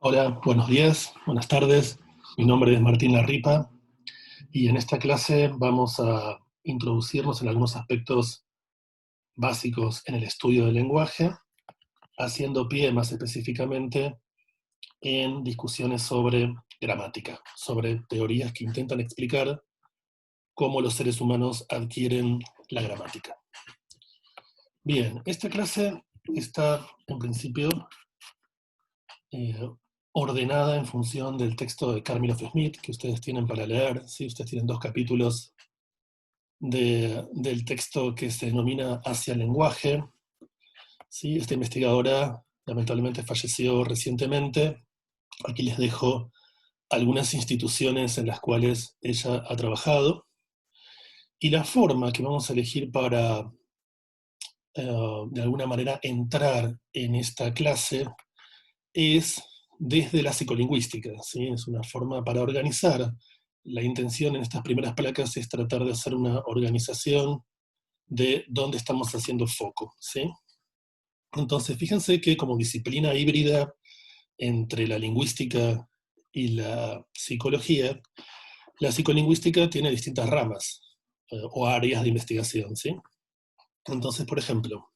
Hola, buenos días, buenas tardes. Mi nombre es Martín Larripa y en esta clase vamos a introducirnos en algunos aspectos básicos en el estudio del lenguaje, haciendo pie más específicamente en discusiones sobre gramática, sobre teorías que intentan explicar cómo los seres humanos adquieren la gramática. Bien, esta clase está en principio eh, ordenada en función del texto de Carmilov Smith que ustedes tienen para leer. ¿Sí? Ustedes tienen dos capítulos del texto que se denomina Hacia el lenguaje. ¿Sí? Esta investigadora lamentablemente falleció recientemente. Aquí les dejo algunas instituciones en las cuales ella ha trabajado. Y la forma que vamos a elegir para, de alguna manera, entrar en esta clase es desde la psicolingüística, ¿sí? Es una forma para organizar. La intención en estas primeras placas es tratar de hacer una organización de dónde estamos haciendo foco, ¿sí? Entonces, fíjense que como disciplina híbrida entre la lingüística y la psicolingüística tiene distintas ramas o áreas de investigación, ¿sí? Entonces, por ejemplo,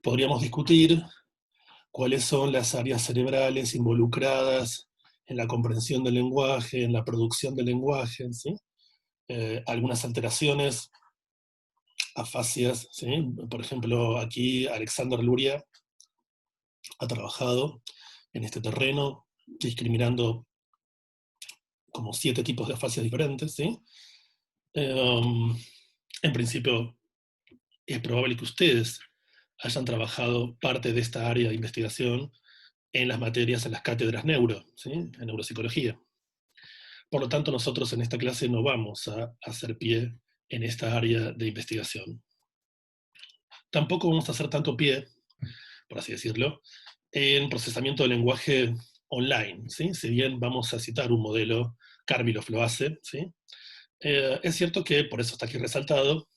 podríamos discutir cuáles son las áreas cerebrales involucradas en la comprensión del lenguaje, en la producción del lenguaje, ¿sí? Algunas alteraciones, afasias, ¿sí? Por ejemplo, aquí Alexander Luria ha trabajado en este terreno, discriminando como 7 tipos de afasias diferentes, ¿sí? Um, en principio, es probable que ustedes hayan trabajado parte de esta área de investigación en las materias, en las cátedras neuro, ¿sí? En neuropsicología. Por lo tanto, nosotros en esta clase no vamos a hacer pie en esta área de investigación. Tampoco vamos a hacer tanto pie, por así decirlo, en procesamiento de lenguaje online, ¿sí? Si bien vamos a citar un modelo, Carmilov lo hace, ¿sí? Es cierto que, por eso está aquí resaltado,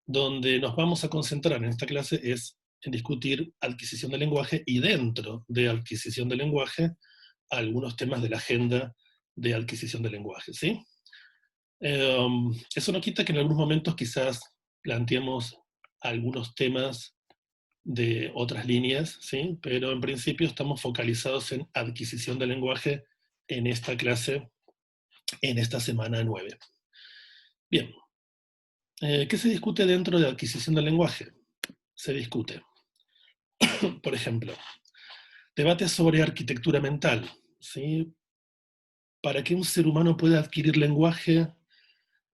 donde nos vamos a concentrar en esta clase es en discutir adquisición de lenguaje y dentro de adquisición de lenguaje algunos temas de la agenda de adquisición de lenguaje, ¿sí? Eso no quita que en algunos momentos quizás planteemos algunos temas de otras líneas, ¿sí? Pero en principio estamos focalizados en adquisición de lenguaje en esta clase, en esta semana 9. Bien, ¿qué se discute dentro de adquisición del lenguaje? Se discute, por ejemplo, debates sobre arquitectura mental, ¿sí? Para que un ser humano pueda adquirir lenguaje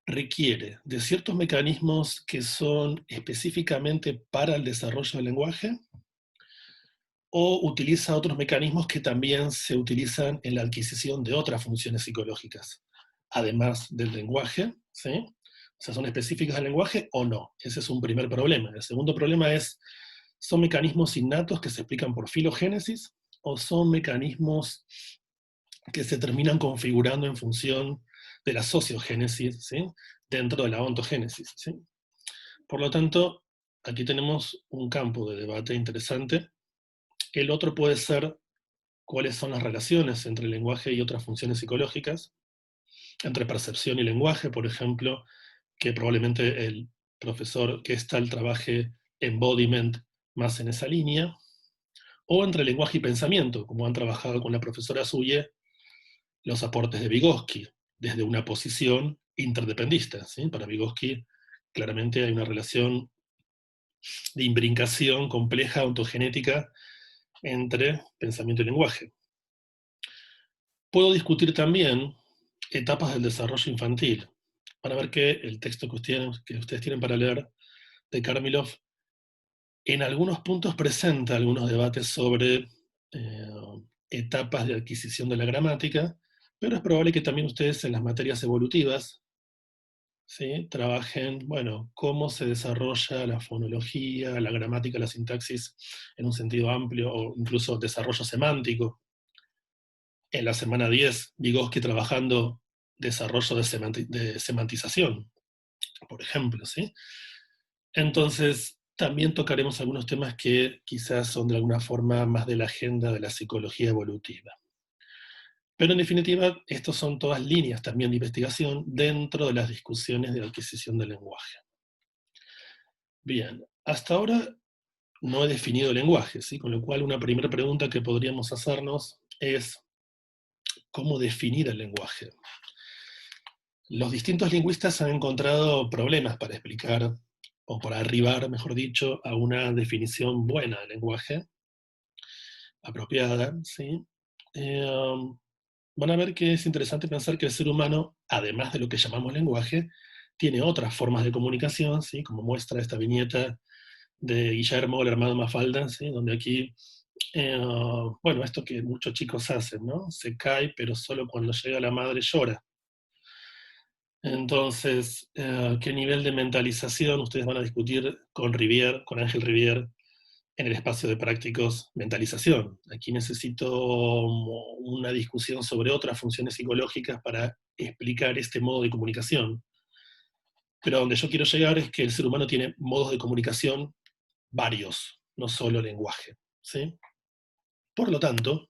requiere de ciertos mecanismos que son específicamente para el desarrollo del lenguaje o utiliza otros mecanismos que también se utilizan en la adquisición de otras funciones psicológicas, además del lenguaje, ¿sí? O sea, ¿son específicas del lenguaje o no? Ese es un primer problema. El segundo problema es, ¿son mecanismos innatos que se explican por filogénesis o son mecanismos que se terminan configurando en función de la sociogénesis, ¿sí? Dentro de la ontogénesis, ¿sí? Por lo tanto, aquí tenemos un campo de debate interesante. El otro puede ser cuáles son las relaciones entre el lenguaje y otras funciones psicológicas, entre percepción y lenguaje, por ejemplo, que probablemente el profesor Gestalt trabaje embodiment más en esa línea, o entre lenguaje y pensamiento, como han trabajado con la profesora Suye los aportes de Vygotsky, desde una posición interdependista, ¿sí? Para Vygotsky claramente hay una relación de imbrincación compleja, ontogenética, entre pensamiento y lenguaje. Puedo discutir también etapas del desarrollo infantil. Van a ver que el texto que ustedes tienen para leer de Karmilov en algunos puntos presenta algunos debates sobre eh, etapas de adquisición de la gramática, pero es probable que también ustedes en las materias evolutivas, ¿sí? Trabajen, bueno, cómo se desarrolla la fonología, la gramática, la sintaxis en un sentido amplio, o incluso desarrollo semántico. En la semana 10, Vygotsky trabajando desarrollo de semantización, por ejemplo, ¿sí? Entonces, también tocaremos algunos temas que quizás son de alguna forma más de la agenda de la psicología evolutiva. Pero en definitiva, estas son todas líneas también de investigación dentro de las discusiones de adquisición del lenguaje. Bien, hasta ahora no he definido el lenguaje, ¿sí? Con lo cual una primera pregunta que podríamos hacernos es ¿cómo definir el lenguaje? Los distintos lingüistas han encontrado problemas para explicar, o para arribar, mejor dicho, a una definición buena del lenguaje, apropiada, ¿sí? Van a ver que es interesante pensar que el ser humano, además de lo que llamamos lenguaje, tiene otras formas de comunicación, ¿sí? Como muestra esta viñeta de Guillermo, el hermano Mafalda, ¿sí? Donde aquí, bueno, esto que muchos chicos hacen, ¿no? Se cae, pero solo cuando llega la madre llora. Entonces, ¿qué nivel de mentalización ustedes van a discutir con Rivière, con Ángel Rivière, en el espacio de prácticos mentalización? Aquí necesito una discusión sobre otras funciones psicológicas para explicar este modo de comunicación. Pero a donde yo quiero llegar es que el ser humano tiene modos de comunicación varios, no solo lenguaje, ¿sí? Por lo tanto,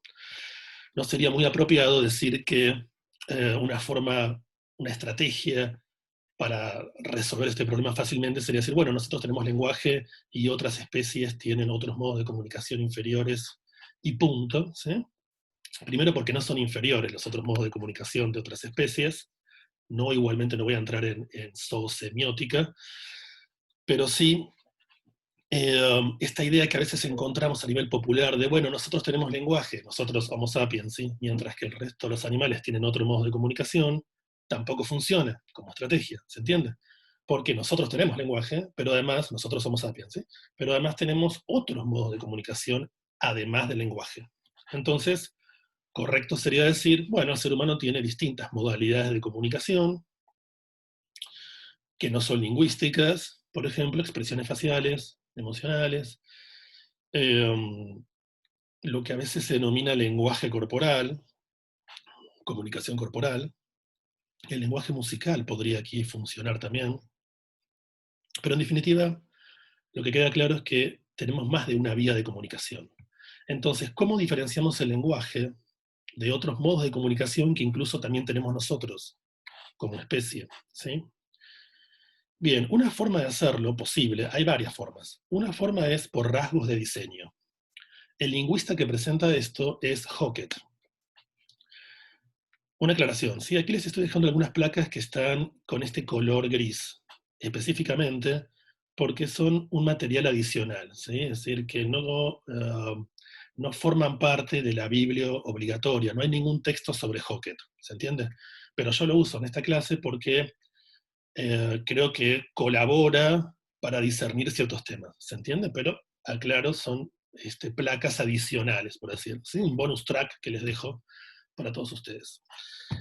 no sería muy apropiado decir que una forma, una estrategia para resolver este problema fácilmente sería decir, bueno, nosotros tenemos lenguaje y otras especies tienen otros modos de comunicación inferiores y punto, ¿sí? Primero porque no son inferiores los otros modos de comunicación de otras especies, no igualmente no voy a entrar en zoosemiótica, pero sí esta idea que a veces encontramos a nivel popular de, bueno, nosotros tenemos lenguaje, nosotros Homo sapiens, ¿sí? Mientras que el resto de los animales tienen otro modo de comunicación, tampoco funciona como estrategia, ¿se entiende? Porque nosotros tenemos lenguaje, pero además, nosotros somos sapiens, ¿sí? Pero además tenemos otros modos de comunicación además del lenguaje. Entonces, correcto sería decir, bueno, el ser humano tiene distintas modalidades de comunicación que no son lingüísticas, por ejemplo, expresiones faciales, emocionales, eh, lo que a veces se denomina lenguaje corporal, comunicación corporal. El lenguaje musical podría aquí funcionar también. Pero en definitiva, lo que queda claro es que tenemos más de una vía de comunicación. Entonces, ¿cómo diferenciamos el lenguaje de otros modos de comunicación que incluso también tenemos nosotros como especie? ¿Sí? Bien, una forma de hacerlo posible, hay varias formas. Una forma es por rasgos de diseño. El lingüista que presenta esto es Hockett. Una aclaración, ¿sí? Aquí les estoy dejando algunas placas que están con este color gris, específicamente porque son un material adicional, ¿sí? Es decir, que no forman parte de la Biblia obligatoria, no hay ningún texto sobre Hockett, ¿se entiende? Pero yo lo uso en esta clase porque creo que colabora para discernir ciertos temas, ¿se entiende? Pero, aclaro, son placas adicionales, por decirlo, ¿sí? Un bonus track que les dejo para todos ustedes.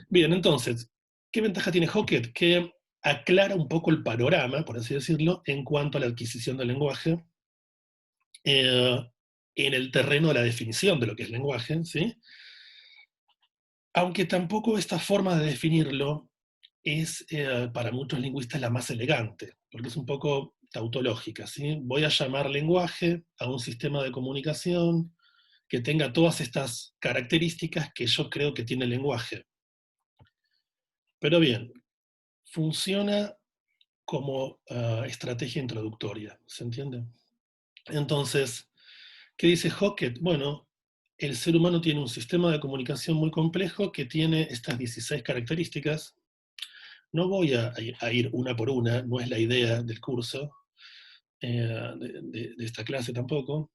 Bien, entonces, ¿qué ventaja tiene Hockett? Que aclara un poco el panorama, por así decirlo, en cuanto a la adquisición del lenguaje, eh, en el terreno de la definición de lo que es lenguaje, ¿sí? Aunque tampoco esta forma de definirlo es para muchos lingüistas la más elegante, porque es un poco tautológica, ¿sí? Voy a llamar lenguaje a un sistema de comunicación que tenga todas estas características que yo creo que tiene el lenguaje. Pero bien, funciona como estrategia introductoria, ¿se entiende? Entonces, ¿qué dice Hockett? Bueno, el ser humano tiene un sistema de comunicación muy complejo que tiene estas 16 características. No voy a ir una por una, no es la idea del curso, de esta clase tampoco,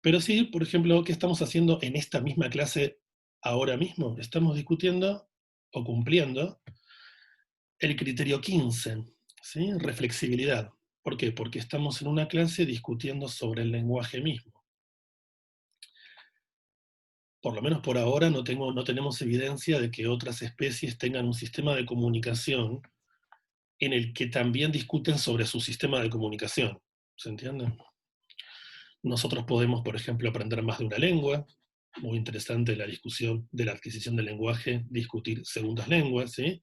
pero sí, por ejemplo, ¿qué estamos haciendo en esta misma clase ahora mismo? Estamos discutiendo o cumpliendo el criterio 15, ¿sí? Reflexibilidad. ¿Por qué? Porque estamos en una clase discutiendo sobre el lenguaje mismo. Por lo menos por ahora no tenemos evidencia de que otras especies tengan un sistema de comunicación en el que también discuten sobre su sistema de comunicación. ¿Se entiende? Nosotros podemos, por ejemplo, aprender más de una lengua. Muy interesante la discusión de la adquisición del lenguaje, discutir segundas lenguas, ¿sí?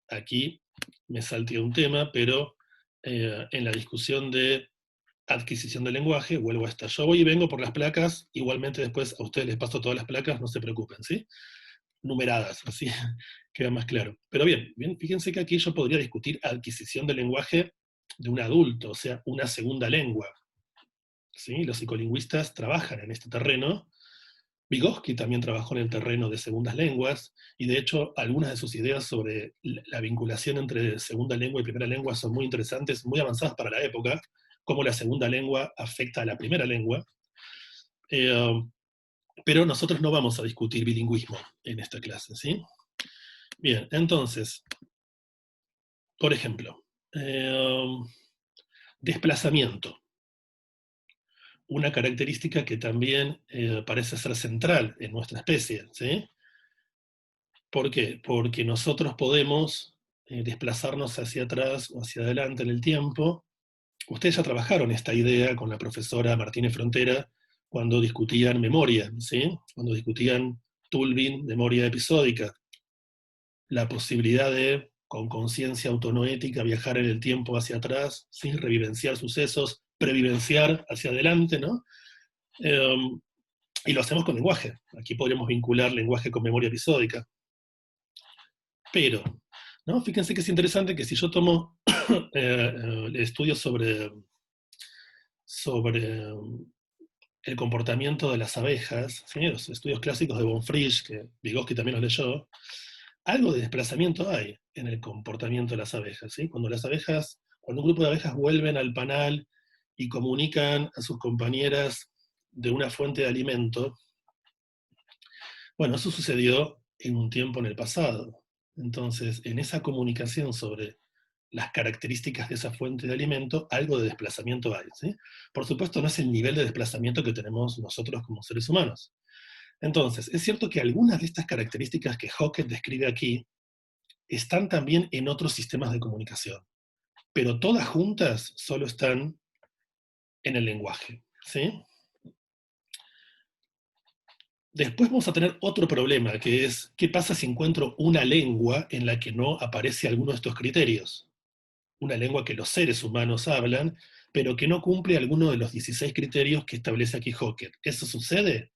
Aquí me salté un tema, pero en la discusión de adquisición del lenguaje, vuelvo a esta. Yo voy y vengo por las placas, igualmente después a ustedes les paso todas las placas, no se preocupen, ¿sí? numeradas, así queda más claro. Pero bien, fíjense que aquí yo podría discutir adquisición del lenguaje de un adulto, o sea, una segunda lengua. ¿Sí? Los psicolingüistas trabajan en este terreno. Vygotsky también trabajó en el terreno de segundas lenguas, y de hecho algunas de sus ideas sobre la vinculación entre segunda lengua y primera lengua son muy interesantes, muy avanzadas para la época, cómo la segunda lengua afecta a la primera lengua. Pero nosotros no vamos a discutir bilingüismo en esta clase, ¿sí? Bien, entonces, por ejemplo, desplazamiento. Una característica que también parece ser central en nuestra especie, ¿sí? ¿Por qué? Porque nosotros podemos desplazarnos hacia atrás o hacia adelante en el tiempo. Ustedes ya trabajaron esta idea con la profesora Martínez Frontera cuando discutían memoria, ¿sí? Cuando discutían Tulbin, memoria episódica. La posibilidad de, con conciencia autonoética, viajar en el tiempo hacia atrás, ¿sí? Revivenciar sucesos, previvenciar hacia adelante, ¿no? Y lo hacemos con lenguaje. Aquí podríamos vincular lenguaje con memoria episódica. Pero, ¿no? Fíjense que es interesante que si yo tomo estudios sobre el comportamiento de las abejas, ¿sí? Los estudios clásicos de von Frisch, que Vygotsky también los leyó, algo de desplazamiento hay en el comportamiento de las abejas, ¿sí? Cuando un grupo de abejas vuelven al panal y comunican a sus compañeras de una fuente de alimento, bueno, eso sucedió en un tiempo en el pasado. Entonces, en esa comunicación sobre las características de esa fuente de alimento, algo de desplazamiento hay, ¿sí? Por supuesto, no es el nivel de desplazamiento que tenemos nosotros como seres humanos. Entonces, es cierto que algunas de estas características que Hockett describe aquí están también en otros sistemas de comunicación, pero todas juntas solo están en el lenguaje, ¿sí? Después vamos a tener otro problema, que es, ¿qué pasa si encuentro una lengua en la que no aparece alguno de estos criterios? Una lengua que los seres humanos hablan, pero que no cumple alguno de los 16 criterios que establece aquí Hockett. ¿Eso sucede?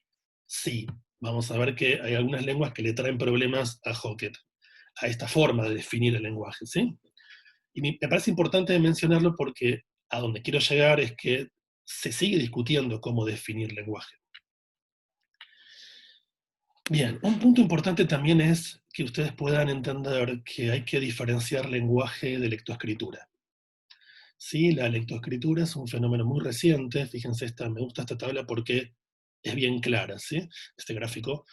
Sí. Vamos a ver que hay algunas lenguas que le traen problemas a Hockett, a esta forma de definir el lenguaje, ¿sí? Y me parece importante mencionarlo porque a donde quiero llegar es que se sigue discutiendo cómo definir lenguaje. Bien, un punto importante también es que ustedes puedan entender que hay que diferenciar lenguaje de lectoescritura. Sí, la lectoescritura es un fenómeno muy reciente. Fíjense, me gusta esta tabla porque es bien clara, ¿sí? Este gráfico,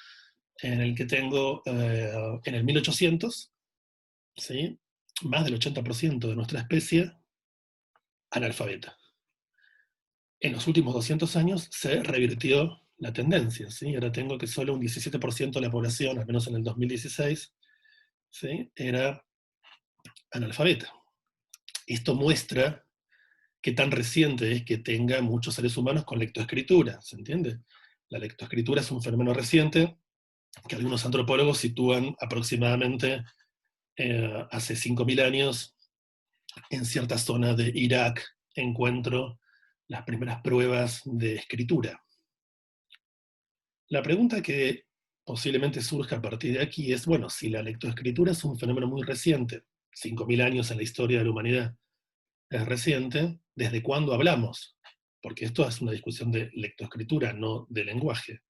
en el que tengo en el 1800, ¿sí? Más del 80% de nuestra especie analfabeta. En los últimos 200 años se revirtió la tendencia, ¿sí? Ahora tengo que solo un 17% de la población, al menos en el 2016, ¿sí? Era analfabeta. Esto muestra qué tan reciente es que tenga muchos seres humanos con lectoescritura, ¿se entiende? La lectoescritura es un fenómeno reciente que algunos antropólogos sitúan aproximadamente hace 5.000 años en cierta zona de Irak. Encuentro las primeras pruebas de escritura. La pregunta que posiblemente surja a partir de aquí es, bueno, si la lectoescritura es un fenómeno muy reciente, 5.000 años en la historia de la humanidad es reciente, ¿desde cuándo hablamos? Porque esto es una discusión de lectoescritura, no de lenguaje.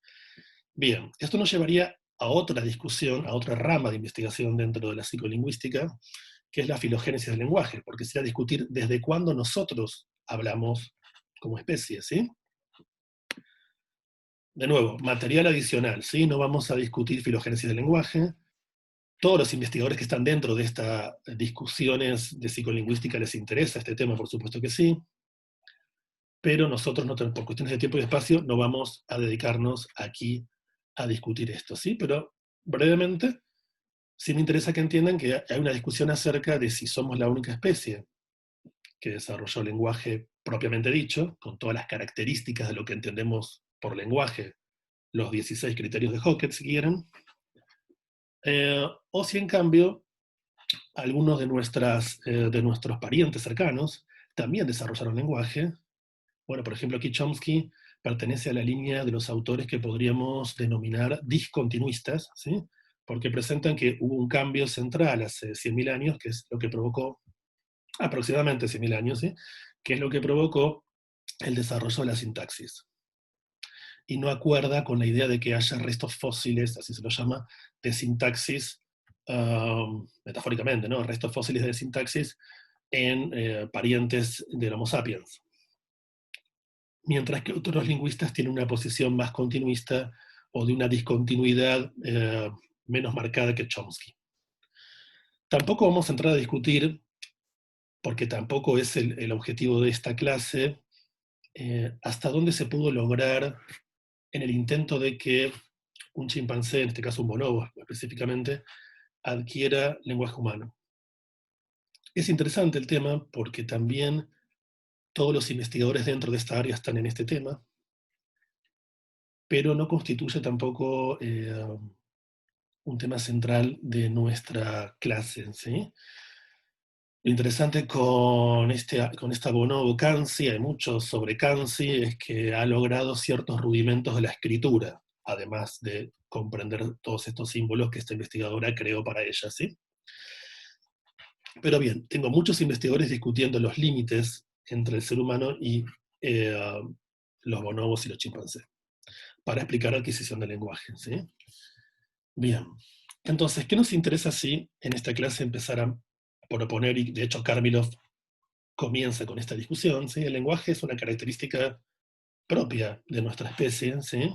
Bien, esto nos llevaría a otra discusión, a otra rama de investigación dentro de la psicolingüística, que es la filogénesis del lenguaje, porque sería discutir desde cuándo nosotros hablamos como especie, ¿sí? De nuevo, material adicional, ¿sí? No vamos a discutir filogénesis del lenguaje. Todos los investigadores que están dentro de estas discusiones de psicolingüística les interesa este tema, por supuesto que sí, pero nosotros, no, por cuestiones de tiempo y espacio, no vamos a dedicarnos aquí a discutir esto, ¿sí? Pero brevemente, sí me interesa que entiendan que hay una discusión acerca de si somos la única especie que desarrolló lenguaje propiamente dicho, con todas las características de lo que entendemos por lenguaje, los 16 criterios de Hockett, si quieren, o si en cambio algunos de nuestros parientes cercanos también desarrollaron lenguaje. Bueno, por ejemplo, aquí Chomsky pertenece a la línea de los autores que podríamos denominar discontinuistas, ¿sí? porque presentan que hubo un cambio central hace 100.000 años, que es lo que provocó, aproximadamente 100.000 años, ¿sí? Que es lo que provocó el desarrollo de la sintaxis. Y no acuerda con la idea de que haya restos fósiles, así se lo llama, de sintaxis, metafóricamente, ¿no? Restos fósiles de sintaxis en parientes del Homo sapiens. Mientras que otros lingüistas tienen una posición más continuista o de una discontinuidad menos marcada que Chomsky. Tampoco vamos a entrar a discutir, porque tampoco es el objetivo de esta clase, hasta dónde se pudo lograr en el intento de que un chimpancé, en este caso un bonobo específicamente, adquiera lenguaje humano. Es interesante el tema porque también todos los investigadores dentro de esta área están en este tema, pero no constituye tampoco un tema central de nuestra clase, ¿sí? Lo interesante con esta bonobo Kanzi, hay mucho sobre Kanzi, es que ha logrado ciertos rudimentos de la escritura, además de comprender todos estos símbolos que esta investigadora creó para ella, ¿sí? Pero bien, tengo muchos investigadores discutiendo los límites entre el ser humano y los bonobos y los chimpancés, para explicar adquisición del lenguaje, ¿sí? Bien, entonces, ¿qué nos interesa si en esta clase empezar a proponer, y de hecho Kármilov comienza con esta discusión, ¿sí? El lenguaje es una característica propia de nuestra especie, ¿sí?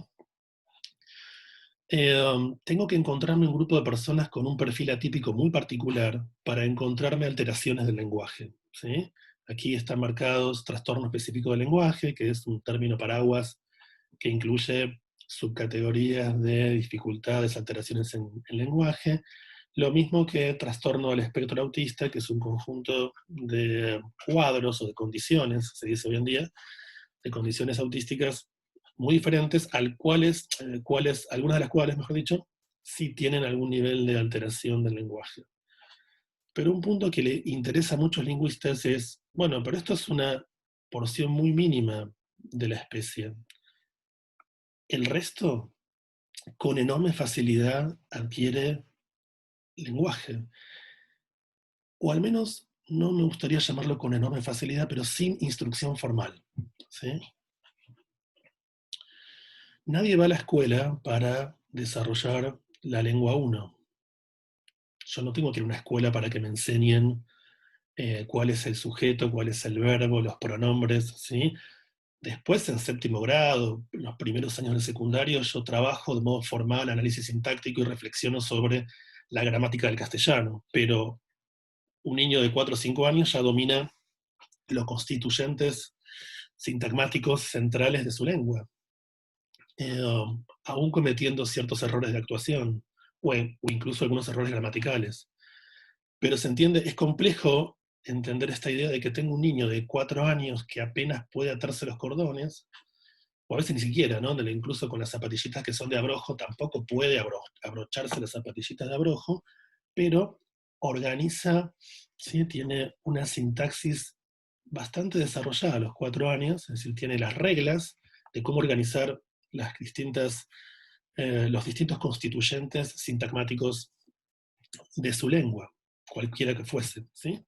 Tengo que encontrarme un grupo de personas con un perfil atípico muy particular para encontrarme alteraciones del lenguaje, ¿sí? Aquí están marcados trastorno específico del lenguaje, que es un término paraguas que incluye subcategorías de dificultades, alteraciones en el lenguaje, lo mismo que trastorno del espectro autista, que es un conjunto de cuadros o de condiciones, se dice hoy en día, de condiciones autísticas muy diferentes, algunas de las cuales, mejor dicho, sí tienen algún nivel de alteración del lenguaje. Pero un punto que le interesa a muchos lingüistas es, bueno, pero esto es una porción muy mínima de la especie. El resto, con enorme facilidad, adquiere lenguaje. O al menos, no me gustaría llamarlo con enorme facilidad, pero sin instrucción formal, ¿sí? Nadie va a la escuela para desarrollar la lengua 1. Yo no tengo que ir a una escuela para que me enseñen cuál es el sujeto, cuál es el verbo, los pronombres, ¿sí? Después, en séptimo grado, los primeros años del secundario, yo trabajo de modo formal, análisis sintáctico y reflexiono sobre la gramática del castellano, pero un niño de 4 o 5 años ya domina los constituyentes sintagmáticos centrales de su lengua, aún cometiendo ciertos errores de actuación, o incluso algunos errores gramaticales. Pero se entiende, es complejo entender esta idea de que tengo un niño de 4 años que apenas puede atarse los cordones, o a veces ni siquiera, ¿no? Incluso con las zapatillitas que son de abrojo, tampoco puede abrocharse las zapatillitas de abrojo, pero organiza, ¿sí? Tiene una sintaxis bastante desarrollada a los 4 años, es decir, tiene las reglas de cómo organizar los distintos constituyentes sintagmáticos de su lengua, cualquiera que fuese, ¿sí?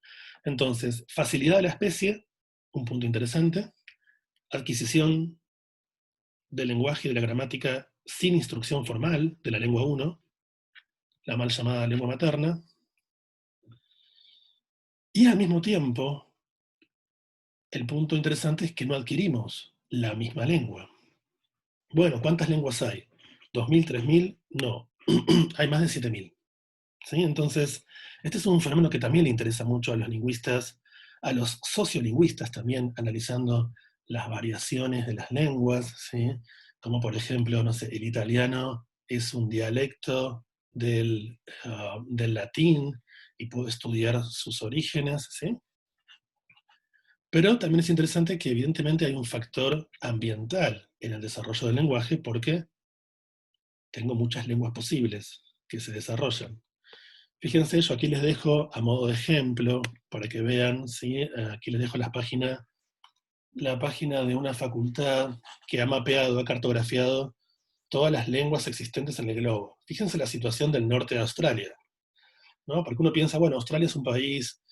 Entonces, facilidad de la especie, un punto interesante, adquisición del lenguaje y de la gramática sin instrucción formal de la lengua 1, la mal llamada lengua materna, y al mismo tiempo, el punto interesante es que no adquirimos la misma lengua. Bueno, ¿cuántas lenguas hay? ¿2.000, 3.000? No, hay más de 7.000. ¿Sí? Entonces, este es un fenómeno que también le interesa mucho a los lingüistas, a los sociolingüistas también, analizando las variaciones de las lenguas, ¿sí? Como por ejemplo, no sé, el italiano es un dialecto del latín y puedo estudiar sus orígenes, ¿sí? Pero también es interesante que evidentemente hay un factor ambiental en el desarrollo del lenguaje porque tengo muchas lenguas posibles que se desarrollan. Fíjense, yo aquí les dejo a modo de ejemplo para que vean, ¿sí? Aquí les dejo la página de una facultad que ha mapeado, ha cartografiado todas las lenguas existentes en el globo. Fíjense la situación del norte de Australia, ¿no? Porque uno piensa, bueno, Australia es un país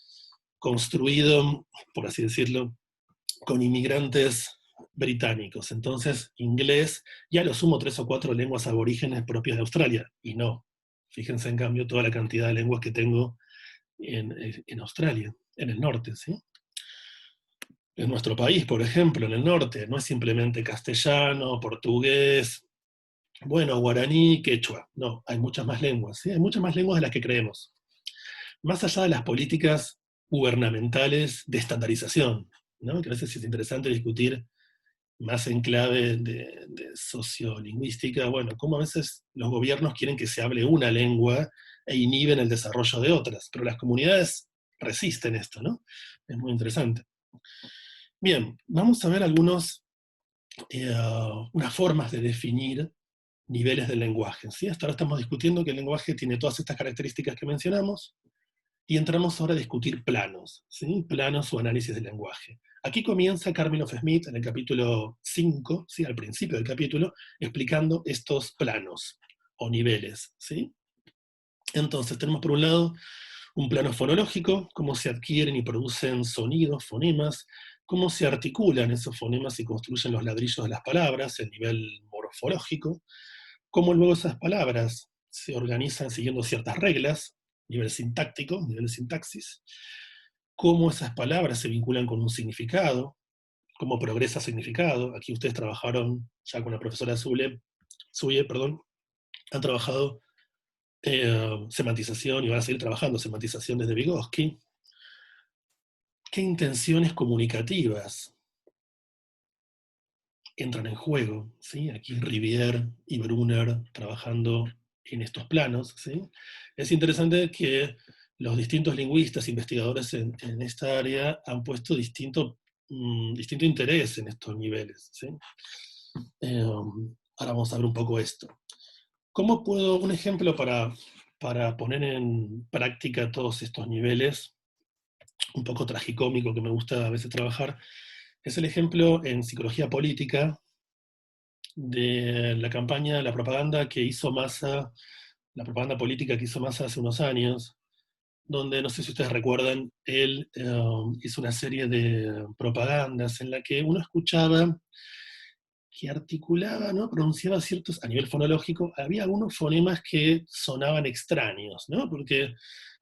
construido, por así decirlo, con inmigrantes británicos. Entonces, inglés, ya lo sumo 3 o 4 lenguas aborígenes propias de Australia. Y no. Fíjense, en cambio, toda la cantidad de lenguas que tengo en Australia, en el norte, ¿sí? En nuestro país, por ejemplo, en el norte, no es simplemente castellano, portugués, bueno, guaraní, quechua. No, hay muchas más lenguas, ¿sí? Hay muchas más lenguas de las que creemos. Más allá de las políticas gubernamentales de estandarización, ¿no? Que a veces es interesante discutir más en clave de sociolingüística, bueno, cómo a veces los gobiernos quieren que se hable una lengua e inhiben el desarrollo de otras, pero las comunidades resisten esto, ¿no? Es muy interesante. Bien, vamos a ver unas formas de definir niveles del lenguaje, ¿sí? Hasta ahora estamos discutiendo que el lenguaje tiene todas estas características que mencionamos, y entramos ahora a discutir planos, ¿sí? Planos o análisis del lenguaje. Aquí comienza Carmelo Smith en el capítulo 5, ¿sí? Al principio del capítulo, explicando estos planos o niveles, ¿sí? Entonces tenemos por un lado un plano fonológico, cómo se adquieren y producen sonidos, fonemas, cómo se articulan esos fonemas y construyen los ladrillos de las palabras, el nivel morfológico, cómo luego esas palabras se organizan siguiendo ciertas reglas, nivel sintáctico, nivel de sintaxis, cómo esas palabras se vinculan con un significado, cómo progresa significado. Aquí ustedes trabajaron ya con la profesora Suye, perdón, han trabajado semantización y van a seguir trabajando semantización desde Vygotsky. ¿Qué intenciones comunicativas entran en juego? ¿Sí? Aquí Rivière y Brunner trabajando en estos planos. ¿Sí? Es interesante que los distintos lingüistas, investigadores en esta área han puesto distinto interés en estos niveles. ¿Sí? Ahora vamos a ver un poco esto. ¿Cómo puedo, un ejemplo para poner en práctica todos estos niveles, un poco tragicómico que me gusta a veces trabajar, es el ejemplo en psicología política de la campaña, la propaganda que hizo Massa, la propaganda política que hizo Massa hace unos años, donde, no sé si ustedes recuerdan, él hizo una serie de propagandas en la que uno escuchaba que articulaba, ¿no? Pronunciaba ciertos, a nivel fonológico, había algunos fonemas que sonaban extraños, ¿no? Porque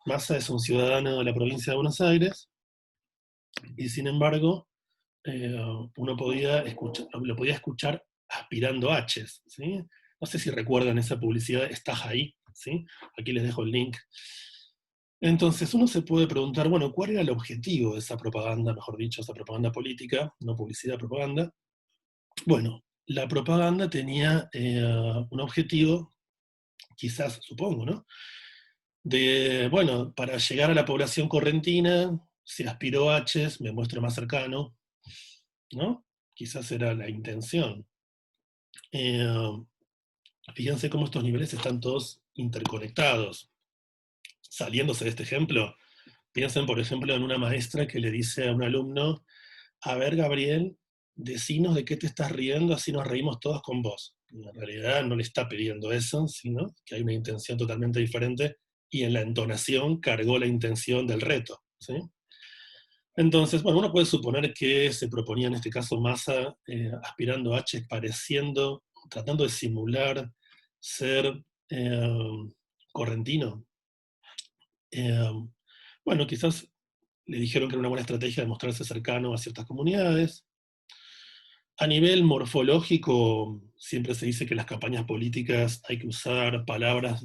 Massa es un ciudadano de la provincia de Buenos Aires, y sin embargo, uno lo podía escuchar aspirando H's, ¿sí? No sé si recuerdan esa publicidad, estás ahí, ¿sí? Aquí les dejo el link. Entonces uno se puede preguntar, bueno, ¿cuál era el objetivo de esa propaganda, mejor dicho, esa propaganda política, no publicidad, propaganda? Bueno, la propaganda tenía un objetivo, quizás, supongo, ¿no? De, bueno, para llegar a la población correntina, si aspiro H's, me muestro más cercano, ¿no? Quizás era la intención. Eh, Fíjense cómo estos niveles están todos interconectados. Saliéndose de este ejemplo, piensen, por ejemplo, en una maestra que le dice a un alumno, a ver, Gabriel, decinos de qué te estás riendo, así nos reímos todos con vos. Y en realidad no le está pidiendo eso, sino que hay una intención totalmente diferente y en la entonación cargó la intención del reto, ¿sí? Entonces, bueno, uno puede suponer que se proponía en este caso Massa aspirando a H, pareciendo, tratando de simular ser correntino. Eh, bueno, quizás le dijeron que era una buena estrategia de mostrarse cercano a ciertas comunidades. A nivel morfológico, siempre se dice que en las campañas políticas hay que usar palabras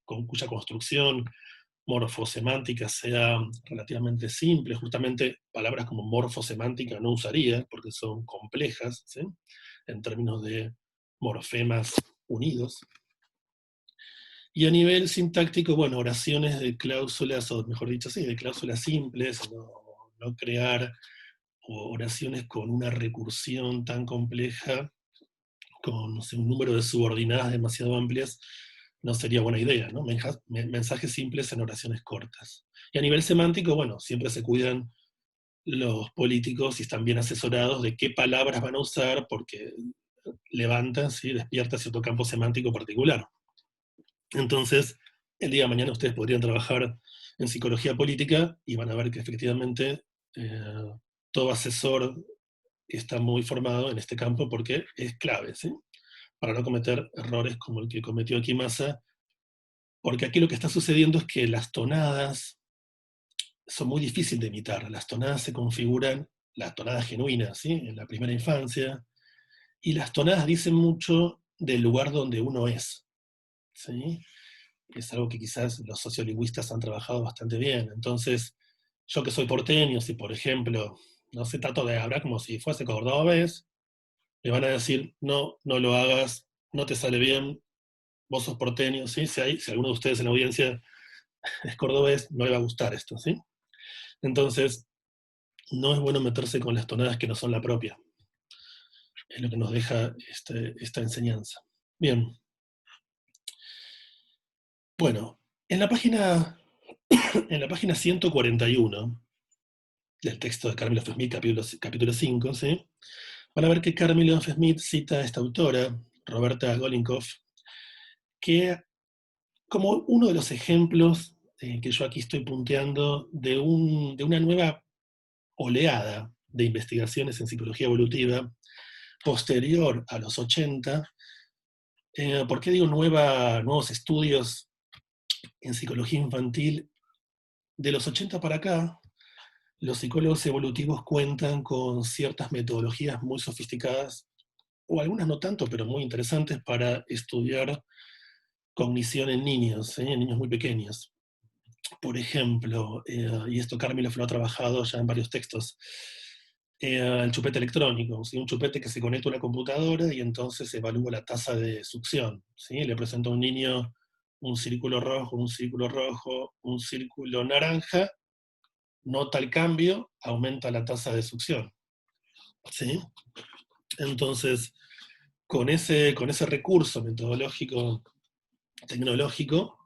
cuya construcción morfosemántica sea relativamente simple. Justamente palabras como morfosemántica no usaría, porque son complejas, ¿sí? En términos de morfemas unidos. Y a nivel sintáctico, bueno, oraciones de cláusulas, o mejor dicho, sí, de cláusulas simples, no crear oraciones con una recursión tan compleja, con, no sé, un número de subordinadas demasiado amplias, no sería buena idea, ¿no? Mensajes simples en oraciones cortas. Y a nivel semántico, bueno, siempre se cuidan los políticos y están bien asesorados de qué palabras van a usar, porque levanta, ¿sí? Despierta cierto campo semántico particular. Entonces, el día de mañana ustedes podrían trabajar en psicología política y van a ver que efectivamente eh, todo asesor está muy formado en este campo porque es clave, ¿sí? Para no cometer errores como el que cometió aquí Massa, porque aquí lo que está sucediendo es que las tonadas son muy difíciles de imitar. Las tonadas se configuran, las tonadas genuinas, ¿sí? En la primera infancia, y las tonadas dicen mucho del lugar donde uno es, ¿sí? Es algo que quizás los sociolingüistas han trabajado bastante bien. Entonces, yo que soy porteño, si por ejemplo, no sé, trato de hablar como si fuese cordobés, me van a decir, no, no lo hagas, no te sale bien, vos sos porteño, ¿sí? Si alguno de ustedes en la audiencia es cordobés, no le va a gustar esto, ¿sí? Entonces, no es bueno meterse con las tonadas que no son la propia. Es lo que nos deja esta enseñanza. Bien, bueno, en la página 141 del texto de Carmelo Smith, capítulo 5, ¿sí? Van a ver que Carmelo Smith cita a esta autora, Roberta Golinkoff, que como uno de los ejemplos que yo aquí estoy punteando de una nueva oleada de investigaciones en psicología evolutiva posterior a los 80. ¿Por qué digo nuevos estudios en psicología infantil? De los 80 para acá, los psicólogos evolutivos cuentan con ciertas metodologías muy sofisticadas, o algunas no tanto, pero muy interesantes para estudiar cognición en niños, en niños muy pequeños. Por ejemplo, y esto Carmelo lo ha trabajado ya en varios textos, el chupete electrónico, ¿sí? Un chupete que se conecta a una computadora y entonces evalúa la tasa de succión. ¿Sí? Le presenta a un niño un círculo rojo, un círculo rojo, un círculo naranja, nota el cambio, aumenta la tasa de succión. ¿Sí? Entonces, con ese recurso metodológico, tecnológico,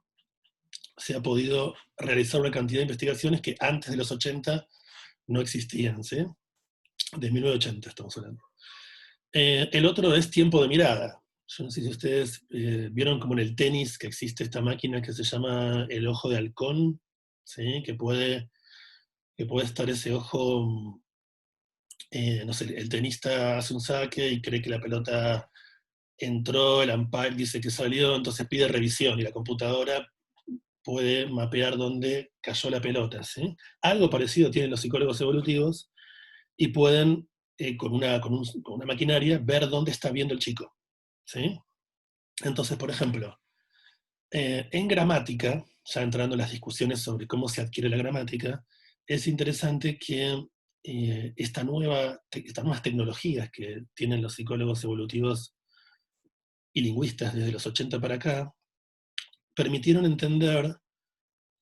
se ha podido realizar una cantidad de investigaciones que antes de los 80 no existían, ¿sí? De 1980 estamos hablando. El otro es tiempo de mirada. Yo no sé si ustedes vieron como en el tenis que existe esta máquina que se llama el ojo de halcón, ¿sí? Que puede estar ese ojo, no sé, el tenista hace un saque y cree que la pelota entró, el umpire dice que salió, entonces pide revisión y la computadora puede mapear dónde cayó la pelota, ¿sí? Algo parecido tienen los psicólogos evolutivos y pueden, con una maquinaria, ver dónde está viendo el chico, ¿sí? Entonces, por ejemplo, en gramática, ya entrando en las discusiones sobre cómo se adquiere la gramática, es interesante que estas nuevas tecnologías que tienen los psicólogos evolutivos y lingüistas desde los 80 para acá, permitieron entender,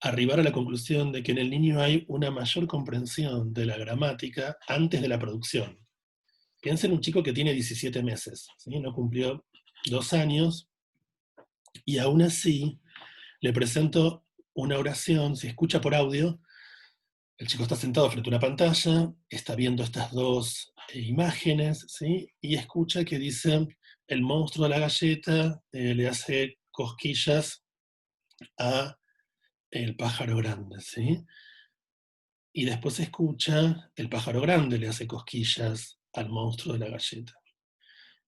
arribar a la conclusión de que en el niño hay una mayor comprensión de la gramática antes de la producción. Piensen en un chico que tiene 17 meses, ¿sí? No cumplió 2 años, y aún así le presento una oración, se escucha por audio, el chico está sentado frente a una pantalla, está viendo estas dos imágenes, ¿sí? Y escucha que dice, el monstruo de la galleta le hace cosquillas a el pájaro grande, ¿sí? Y después escucha, el pájaro grande le hace cosquillas al monstruo de la galleta.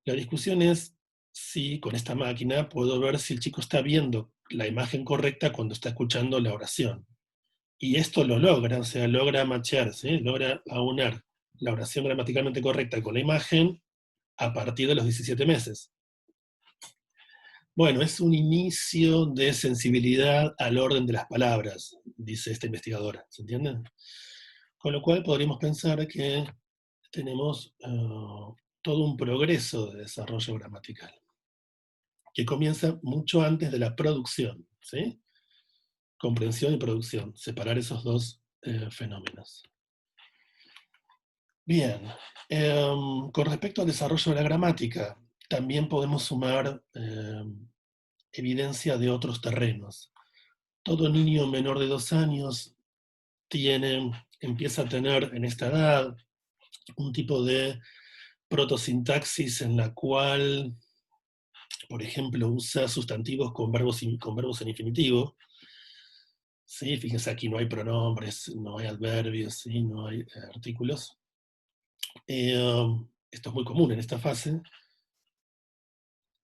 La discusión es si con esta máquina puedo ver si el chico está viendo la imagen correcta cuando está escuchando la oración. Y esto lo logra, o sea, logra machear, ¿sí? Logra aunar la oración gramaticalmente correcta con la imagen a partir de los 17 meses. Bueno, es un inicio de sensibilidad al orden de las palabras, dice esta investigadora, ¿se entiende? Con lo cual podríamos pensar que tenemos todo un progreso de desarrollo gramatical, que comienza mucho antes de la producción, ¿sí? Comprensión y producción, separar esos dos fenómenos. Bien, con respecto al desarrollo de la gramática, también podemos sumar evidencia de otros terrenos. Todo niño menor de 2 años empieza a tener en esta edad un tipo de protosintaxis en la cual, por ejemplo, usa sustantivos con verbos en infinitivo. ¿Sí? Fíjense, aquí no hay pronombres, no hay adverbios, ¿sí? No hay artículos. Esto es muy común en esta fase.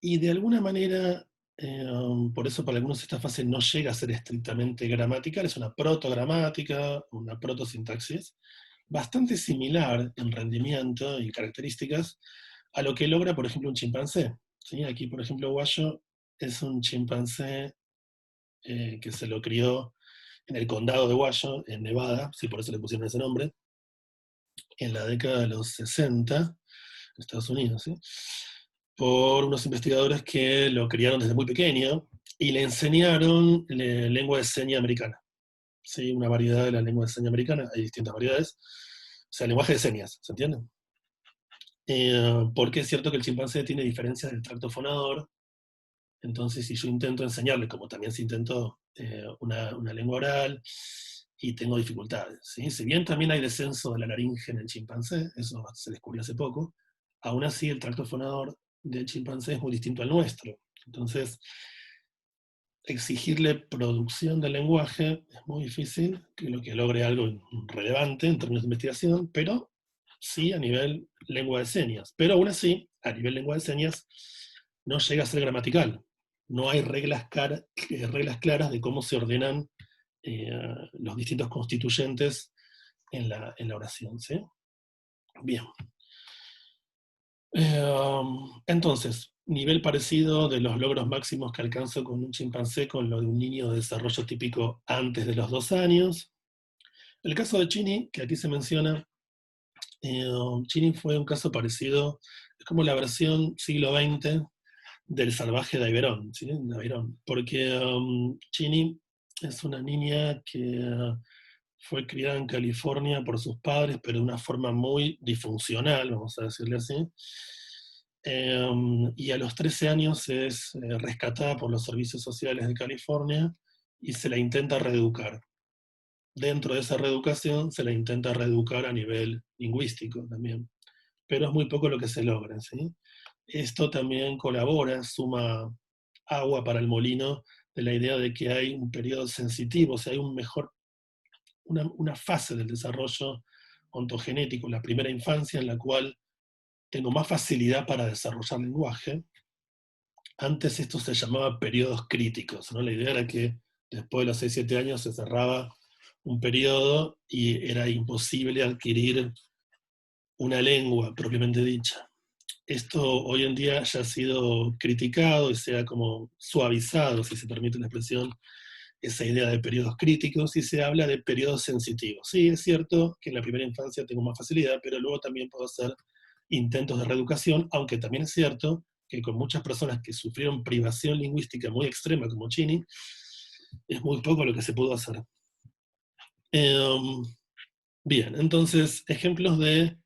Y de alguna manera, por eso para algunos esta fase no llega a ser estrictamente gramatical, es una protogramática, una protosintaxis, bastante similar en rendimiento y características a lo que logra, por ejemplo, un chimpancé. ¿Sí? Aquí, por ejemplo, Guayo es un chimpancé que se lo crió en el condado de Guayo, en Nevada, sí, por eso le pusieron ese nombre, en la década de los 60, en Estados Unidos, ¿sí? Por unos investigadores que lo criaron desde muy pequeño y le enseñaron lengua de señas americana. ¿Sí? Una variedad de la lengua de señas americana, hay distintas variedades. O sea, lenguaje de señas, ¿se entiende? Porque es cierto que el chimpancé tiene diferencias del tracto fonador, entonces si yo intento enseñarle, como también se intentó, una lengua oral, y tengo dificultades. ¿Sí? Si bien también hay descenso de la laringe en el chimpancé, eso se descubrió hace poco, aún así el tracto fonador del chimpancé es muy distinto al nuestro. Entonces, exigirle producción del lenguaje es muy difícil, que lo que logre algo relevante en términos de investigación, pero sí a nivel lengua de señas. Pero aún así, a nivel lengua de señas, no llega a ser gramatical. No hay reglas claras de cómo se ordenan eh, los distintos constituyentes en la oración. ¿Sí? Bien. Entonces, nivel parecido de los logros máximos que alcanzo con un chimpancé con lo de un niño de desarrollo típico antes de los 2 años. El caso de Chini, que aquí se menciona, Chini fue un caso parecido, es como la versión siglo XX del salvaje de Iberón, ¿sí? De Iberón, porque Chini es una niña que fue criada en California por sus padres, pero de una forma muy disfuncional, vamos a decirle así. Y a los 13 años es rescatada por los servicios sociales de California y se la intenta reeducar. Dentro de esa reeducación se la intenta reeducar a nivel lingüístico también, pero es muy poco lo que se logra. ¿Sí? Esto también colabora, suma agua para el molino de la idea de que hay un periodo sensitivo, o sea, hay una fase del desarrollo ontogenético, la primera infancia, en la cual tengo más facilidad para desarrollar lenguaje. Antes esto se llamaba periodos críticos, ¿no? La idea era que después de los 6-7 años se cerraba un periodo y era imposible adquirir una lengua propiamente dicha. Esto hoy en día ya ha sido criticado y se ha como suavizado, si se permite la expresión, esa idea de periodos críticos y se habla de periodos sensitivos. Sí, es cierto que en la primera infancia tengo más facilidad, pero luego también puedo hacer intentos de reeducación, aunque también es cierto que con muchas personas que sufrieron privación lingüística muy extrema como Chini, es muy poco lo que se pudo hacer. Bien, entonces, ejemplos de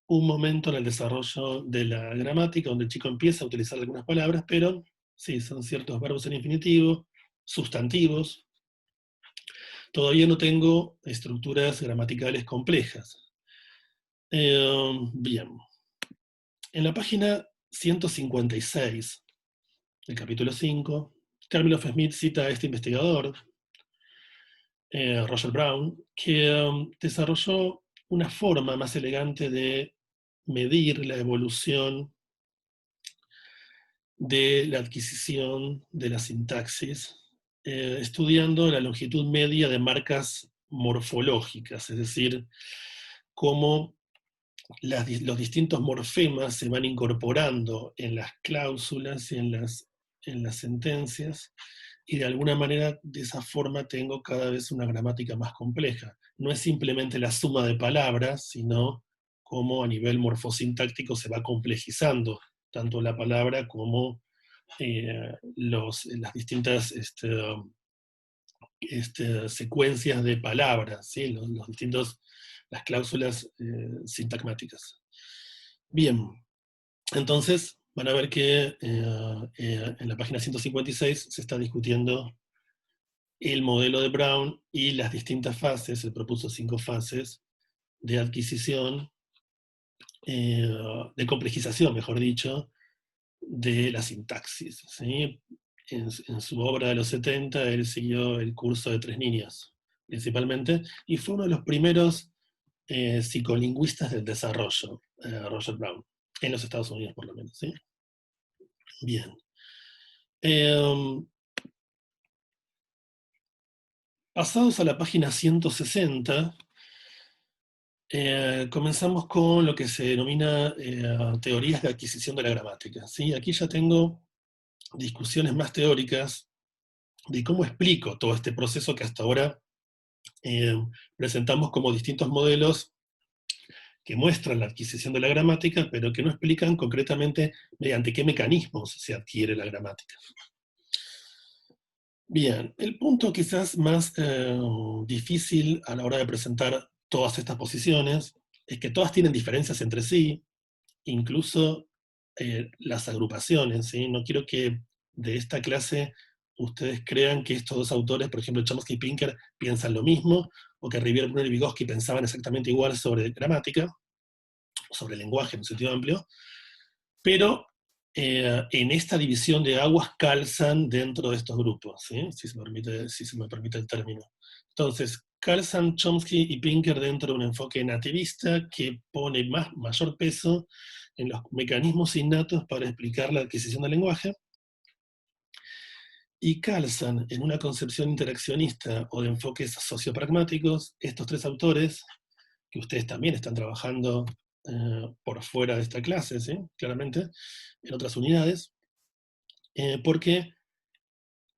un momento en el desarrollo de la gramática donde el chico empieza a utilizar algunas palabras, pero sí, son ciertos verbos en infinitivo, sustantivos. Todavía no tengo estructuras gramaticales complejas. Bien. En la página 156 del capítulo 5, Kermeloff-Smith cita a este investigador, Roger Brown, que desarrolló una forma más elegante de medir la evolución de la adquisición de la sintaxis, estudiando la longitud media de marcas morfológicas, es decir, cómo los distintos morfemas se van incorporando en las cláusulas y en las sentencias, y de alguna manera de esa forma tengo cada vez una gramática más compleja. No es simplemente la suma de palabras, sino cómo a nivel morfosintáctico se va complejizando tanto la palabra como las distintas secuencias de palabras, ¿sí? Las cláusulas sintagmáticas. Bien, entonces van a ver que en la página 156 se está discutiendo el modelo de Brown y las distintas fases, él propuso 5 fases de adquisición de complejización, mejor dicho, de la sintaxis, ¿sí? En su obra de los 70, él siguió el curso de Tres Niños, principalmente, y fue uno de los primeros psicolingüistas del desarrollo, Roger Brown, en los Estados Unidos por lo menos, ¿sí? Bien. Pasados a la página 160, comenzamos con lo que se denomina teorías de adquisición de la gramática, ¿sí? Aquí ya tengo discusiones más teóricas de cómo explico todo este proceso que hasta ahora presentamos como distintos modelos que muestran la adquisición de la gramática, pero que no explican concretamente mediante qué mecanismos se adquiere la gramática. Bien, el punto quizás más difícil a la hora de presentar todas estas posiciones es que todas tienen diferencias entre sí, incluso las agrupaciones, ¿sí? No quiero que de esta clase ustedes crean que estos dos autores, por ejemplo, Chomsky y Pinker, piensan lo mismo, o que Rivière, Brunner y Vygotsky pensaban exactamente igual sobre gramática, sobre lenguaje en un sentido amplio, pero en esta división de aguas calzan dentro de estos grupos, ¿sí? Si se me permite el término. Entonces, calzan Chomsky y Pinker dentro de un enfoque nativista que pone mayor peso en los mecanismos innatos para explicar la adquisición del lenguaje, y calzan en una concepción interaccionista o de enfoques sociopragmáticos estos tres autores, que ustedes también están trabajando por fuera de esta clase, ¿sí? Claramente, en otras unidades, porque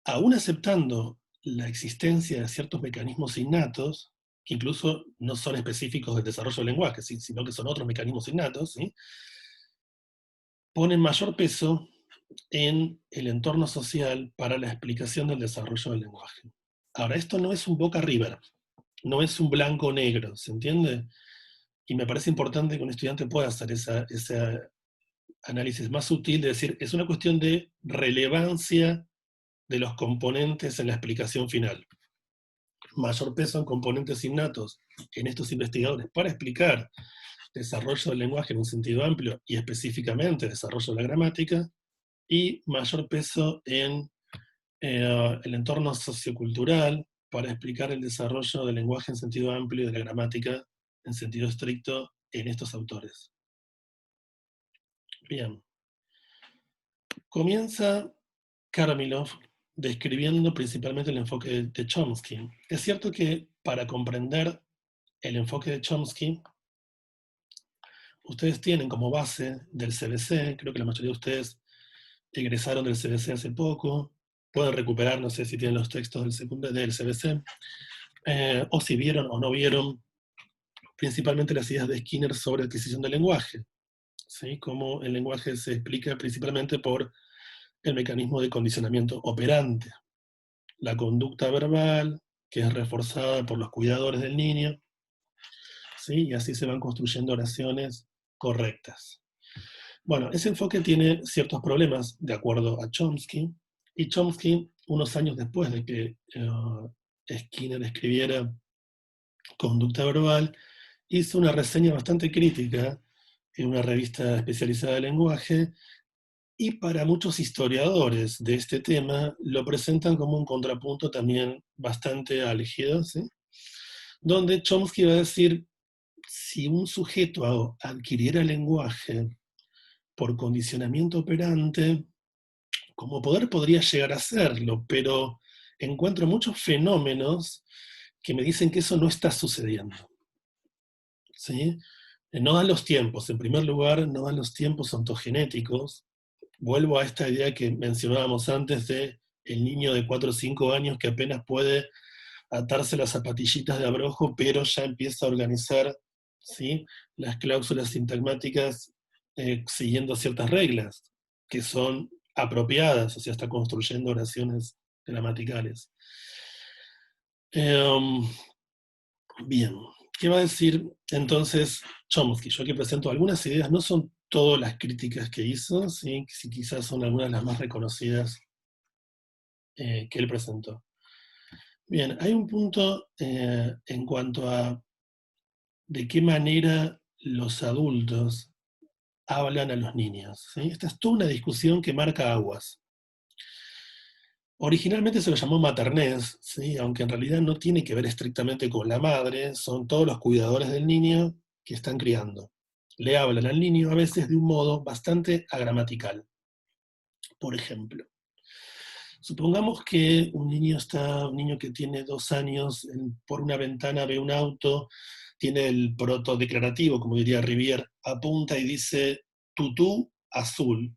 aún aceptando la existencia de ciertos mecanismos innatos, que incluso no son específicos del desarrollo del lenguaje, ¿sí? Sino que son otros mecanismos innatos, ¿sí? Ponen mayor peso en el entorno social para la explicación del desarrollo del lenguaje. Ahora, esto no es un Boca River, no es un blanco o negro, ¿se entiende? Y me parece importante que un estudiante pueda hacer ese análisis más sutil de decir, es una cuestión de relevancia de los componentes en la explicación final. Mayor peso en componentes innatos en estos investigadores para explicar desarrollo del lenguaje en un sentido amplio y específicamente desarrollo de la gramática, y mayor peso en el entorno sociocultural para explicar el desarrollo del lenguaje en sentido amplio y de la gramática en sentido estricto en estos autores. Bien. Comienza Kármilov describiendo principalmente el enfoque de Chomsky. Es cierto que para comprender el enfoque de Chomsky, ustedes tienen como base del CBC, creo que la mayoría de ustedes egresaron del CBC hace poco, pueden recuperar, no sé si tienen los textos del CBC, o si vieron o no vieron principalmente las ideas de Skinner sobre adquisición del lenguaje, ¿sí? Cómo el lenguaje se explica principalmente por el mecanismo de condicionamiento operante, la conducta verbal, que es reforzada por los cuidadores del niño, ¿sí? Y así se van construyendo oraciones correctas. Bueno, ese enfoque tiene ciertos problemas de acuerdo a Chomsky, y Chomsky, unos años después de que Skinner escribiera Conducta Verbal, hizo una reseña bastante crítica en una revista especializada de lenguaje, y para muchos historiadores de este tema lo presentan como un contrapunto también bastante álgido, ¿sí? Donde Chomsky va a decir, si un sujeto adquiriera lenguaje por condicionamiento operante, como poder podría llegar a hacerlo, pero encuentro muchos fenómenos que me dicen que eso no está sucediendo, ¿sí? No dan los tiempos, en primer lugar, no dan los tiempos ontogenéticos. Vuelvo a esta idea que mencionábamos antes de el niño de 4 o 5 años que apenas puede atarse las zapatillitas de abrojo, pero ya empieza a organizar, ¿sí?, las cláusulas sintagmáticas siguiendo ciertas reglas que son apropiadas, o sea, está construyendo oraciones gramaticales. Bien, ¿qué va a decir entonces Chomsky? Yo aquí presento algunas ideas, no son todas las críticas que hizo, ¿sí? Si quizás son algunas de las más reconocidas que él presentó. Bien, hay un punto en cuanto a de qué manera los adultos hablan a los niños? ¿Sí? Esta es toda una discusión que marca aguas. Originalmente se lo llamó maternez, ¿sí? Aunque en realidad no tiene que ver estrictamente con la madre, son todos los cuidadores del niño que están criando. Le hablan al niño a veces de un modo bastante agramatical. Por ejemplo, supongamos que un niño que tiene 2 años, por una ventana ve un auto, tiene el proto declarativo, como diría Rivière, apunta y dice tutú azul,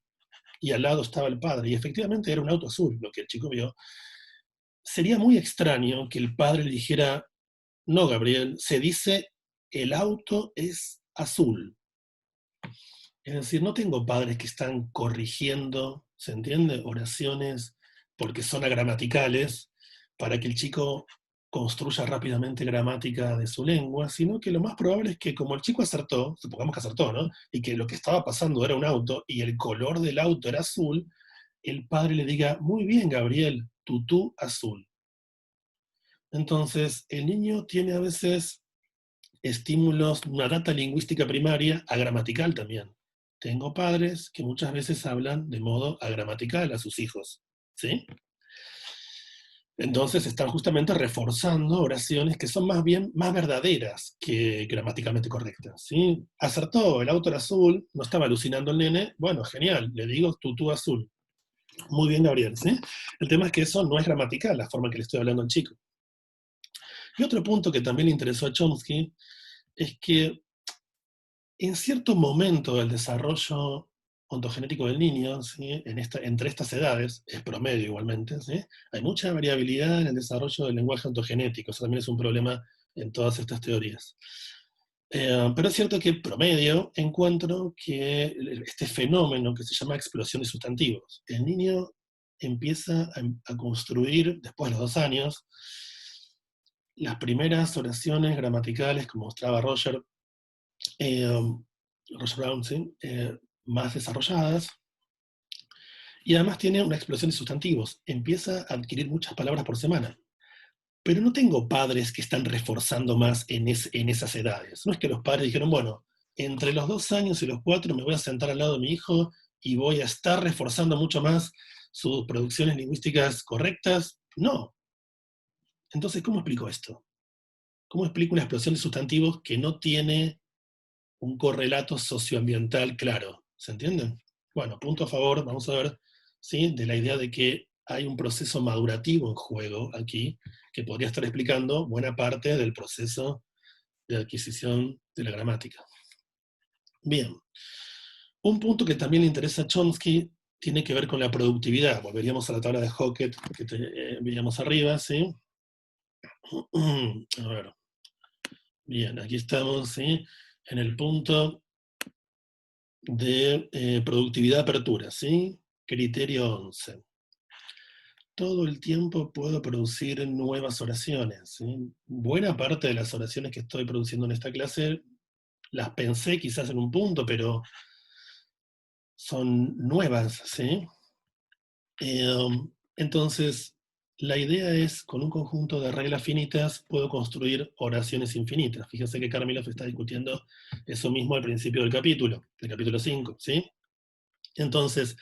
y al lado estaba el padre, y efectivamente era un auto azul, lo que el chico vio. Sería muy extraño que el padre le dijera, no, Gabriel, se dice el auto es azul. Es decir, no tengo padres que están corrigiendo, ¿se entiende? Oraciones porque son agramaticales para que el chico construya rápidamente gramática de su lengua, sino que lo más probable es que como el chico acertó, supongamos que acertó, ¿no? Y que lo que estaba pasando era un auto y el color del auto era azul, el padre le diga, muy bien, Gabriel, tutú azul. Entonces, el niño tiene a veces estímulos, una data lingüística primaria, agramatical también. Tengo padres que muchas veces hablan de modo agramatical a sus hijos, ¿sí? Entonces están justamente reforzando oraciones que son más bien más verdaderas que gramaticalmente correctas, ¿sí? Acertó, el auto era azul, no estaba alucinando el nene, bueno, genial, le digo tutú azul. Muy bien, Gabriel, ¿sí? El tema es que eso no es gramatical, la forma en que le estoy hablando al chico. Y otro punto que también le interesó a Chomsky es que en cierto momento del desarrollo ontogenético del niño, ¿sí? Entre estas edades, es promedio igualmente, ¿sí? Hay mucha variabilidad en el desarrollo del lenguaje ontogenético, eso también es un problema en todas estas teorías. Pero es cierto que promedio encuentro que este fenómeno que se llama explosión de sustantivos, el niño empieza a construir, después de los 2 años, las primeras oraciones gramaticales, como mostraba eh, Roger Brown, ¿sí? Más desarrolladas, y además tiene una explosión de sustantivos. Empieza a adquirir muchas palabras por semana. Pero no tengo padres que están reforzando más en esas edades. No es que los padres dijeron, bueno, entre los 2 años y los 4 me voy a sentar al lado de mi hijo y voy a estar reforzando mucho más sus producciones lingüísticas correctas. No. Entonces, ¿cómo explico esto? ¿Cómo explico una explosión de sustantivos que no tiene un correlato socioambiental claro? ¿Se entiende? Bueno, punto a favor, vamos a ver, ¿sí? De la idea de que hay un proceso madurativo en juego aquí, que podría estar explicando buena parte del proceso de adquisición de la gramática. Bien, un punto que también le interesa a Chomsky tiene que ver con la productividad. Volveríamos a la tabla de Hockett que veíamos arriba, ¿sí? A ver, bien, aquí estamos, ¿sí? En el punto de productividad apertura, ¿sí? Criterio 11. Todo el tiempo puedo producir nuevas oraciones, ¿sí? Buena parte de las oraciones que estoy produciendo en esta clase las pensé quizás en un punto, pero son nuevas, ¿sí? Entonces, la idea es, con un conjunto de reglas finitas, puedo construir oraciones infinitas. Fíjense que Kármilov está discutiendo eso mismo al principio del capítulo 5, ¿sí? Entonces,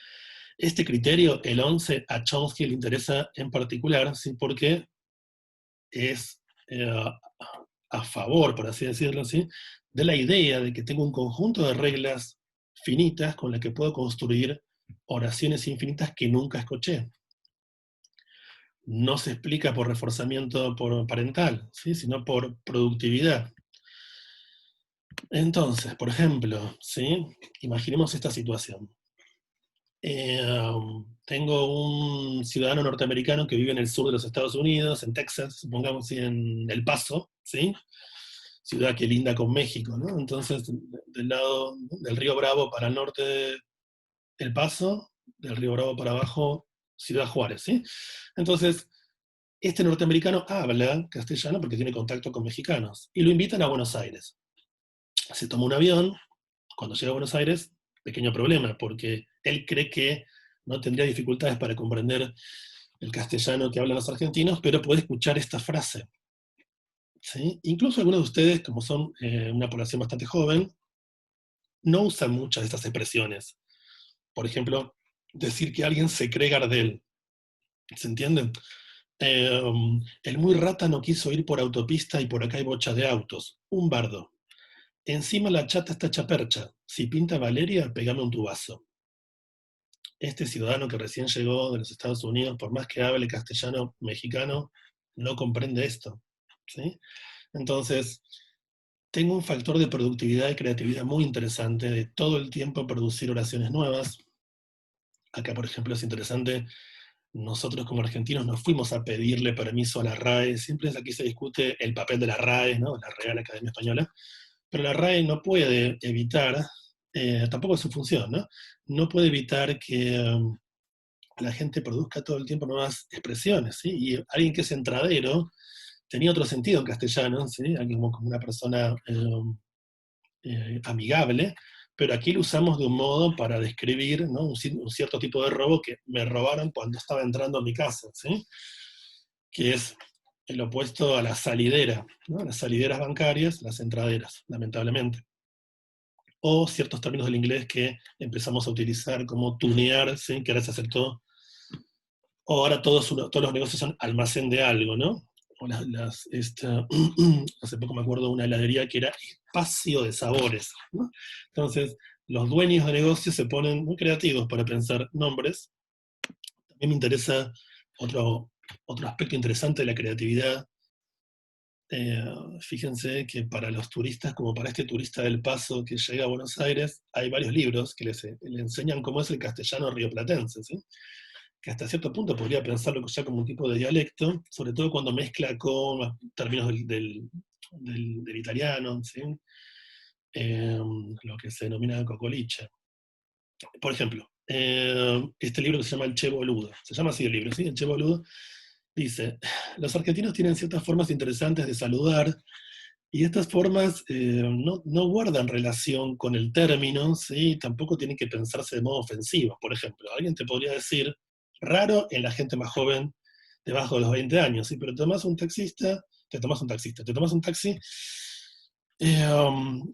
este criterio, el 11, a Chomsky le interesa en particular, ¿sí? Porque es a favor, por así decirlo, ¿sí? De la idea de que tengo un conjunto de reglas finitas con las que puedo construir oraciones infinitas que nunca escuché. No se explica por reforzamiento parental, ¿sí? Sino por productividad. Entonces, por ejemplo, ¿sí? Imaginemos esta situación. Tengo un ciudadano norteamericano que vive en el sur de los Estados Unidos, en Texas, supongamos en El Paso, ¿sí? Ciudad que linda con México, ¿no? Entonces, del lado del río Bravo para el norte de El Paso, del río Bravo para abajo, Ciudad Juárez, ¿sí? Entonces, este norteamericano habla castellano porque tiene contacto con mexicanos y lo invitan a Buenos Aires. Se toma un avión, cuando llega a Buenos Aires, pequeño problema, porque él cree que no tendría dificultades para comprender el castellano que hablan los argentinos, pero puede escuchar esta frase. ¿Sí? Incluso algunos de ustedes, como son una población bastante joven, no usan muchas de estas expresiones. Por ejemplo, decir que alguien se cree Gardel, ¿se entiende? El muy rata no quiso ir por autopista y por acá hay bocha de autos. Un bardo. Encima la chata está hecha percha. Si pinta Valeria, pegame un tubazo. Este ciudadano que recién llegó de los Estados Unidos, por más que hable castellano mexicano, no comprende esto, ¿sí? Entonces, tengo un factor de productividad y creatividad muy interesante de todo el tiempo producir oraciones nuevas. Acá, por ejemplo, es interesante, nosotros como argentinos nos fuimos a pedirle permiso a la RAE, siempre aquí se discute el papel de la RAE, ¿no? La Real Academia Española, pero la RAE no puede evitar, tampoco es su función, ¿no? No puede evitar que la gente produzca todo el tiempo nuevas expresiones, ¿sí? Y alguien que es entradero tenía otro sentido en castellano, ¿sí? Alguien como una persona amigable, pero aquí lo usamos de un modo para describir, ¿no? Un cierto tipo de robo que me robaron cuando estaba entrando a mi casa, ¿sí? Que es el opuesto a la salidera, ¿no? Las salideras bancarias, las entraderas, lamentablemente. O ciertos términos del inglés que empezamos a utilizar como tunear, ¿sí? Que ahora se hacer todo. O ahora todos los negocios son almacén de algo, ¿no? O hace poco me acuerdo de una heladería que era espacio de sabores, ¿no? Entonces, los dueños de negocios se ponen muy creativos para pensar nombres. También me interesa otro aspecto interesante de la creatividad. Fíjense que para los turistas, como para este turista del Paso que llega a Buenos Aires, hay varios libros que le enseñan cómo es el castellano rioplatense, ¿sí? Que hasta cierto punto podría pensarlo ya como un tipo de dialecto, sobre todo cuando mezcla con términos del italiano, ¿sí? Lo que se denomina cocoliche. Por ejemplo, este libro que se llama El Che Boludo, se llama así el libro, ¿sí? El Che Boludo dice, los argentinos tienen ciertas formas interesantes de saludar, y estas formas no guardan relación con el término, ¿sí? Tampoco tienen que pensarse de modo ofensivo. Por ejemplo, alguien te podría decir, raro en la gente más joven, debajo de los 20 años, ¿sí? Pero te tomas un taxi, um,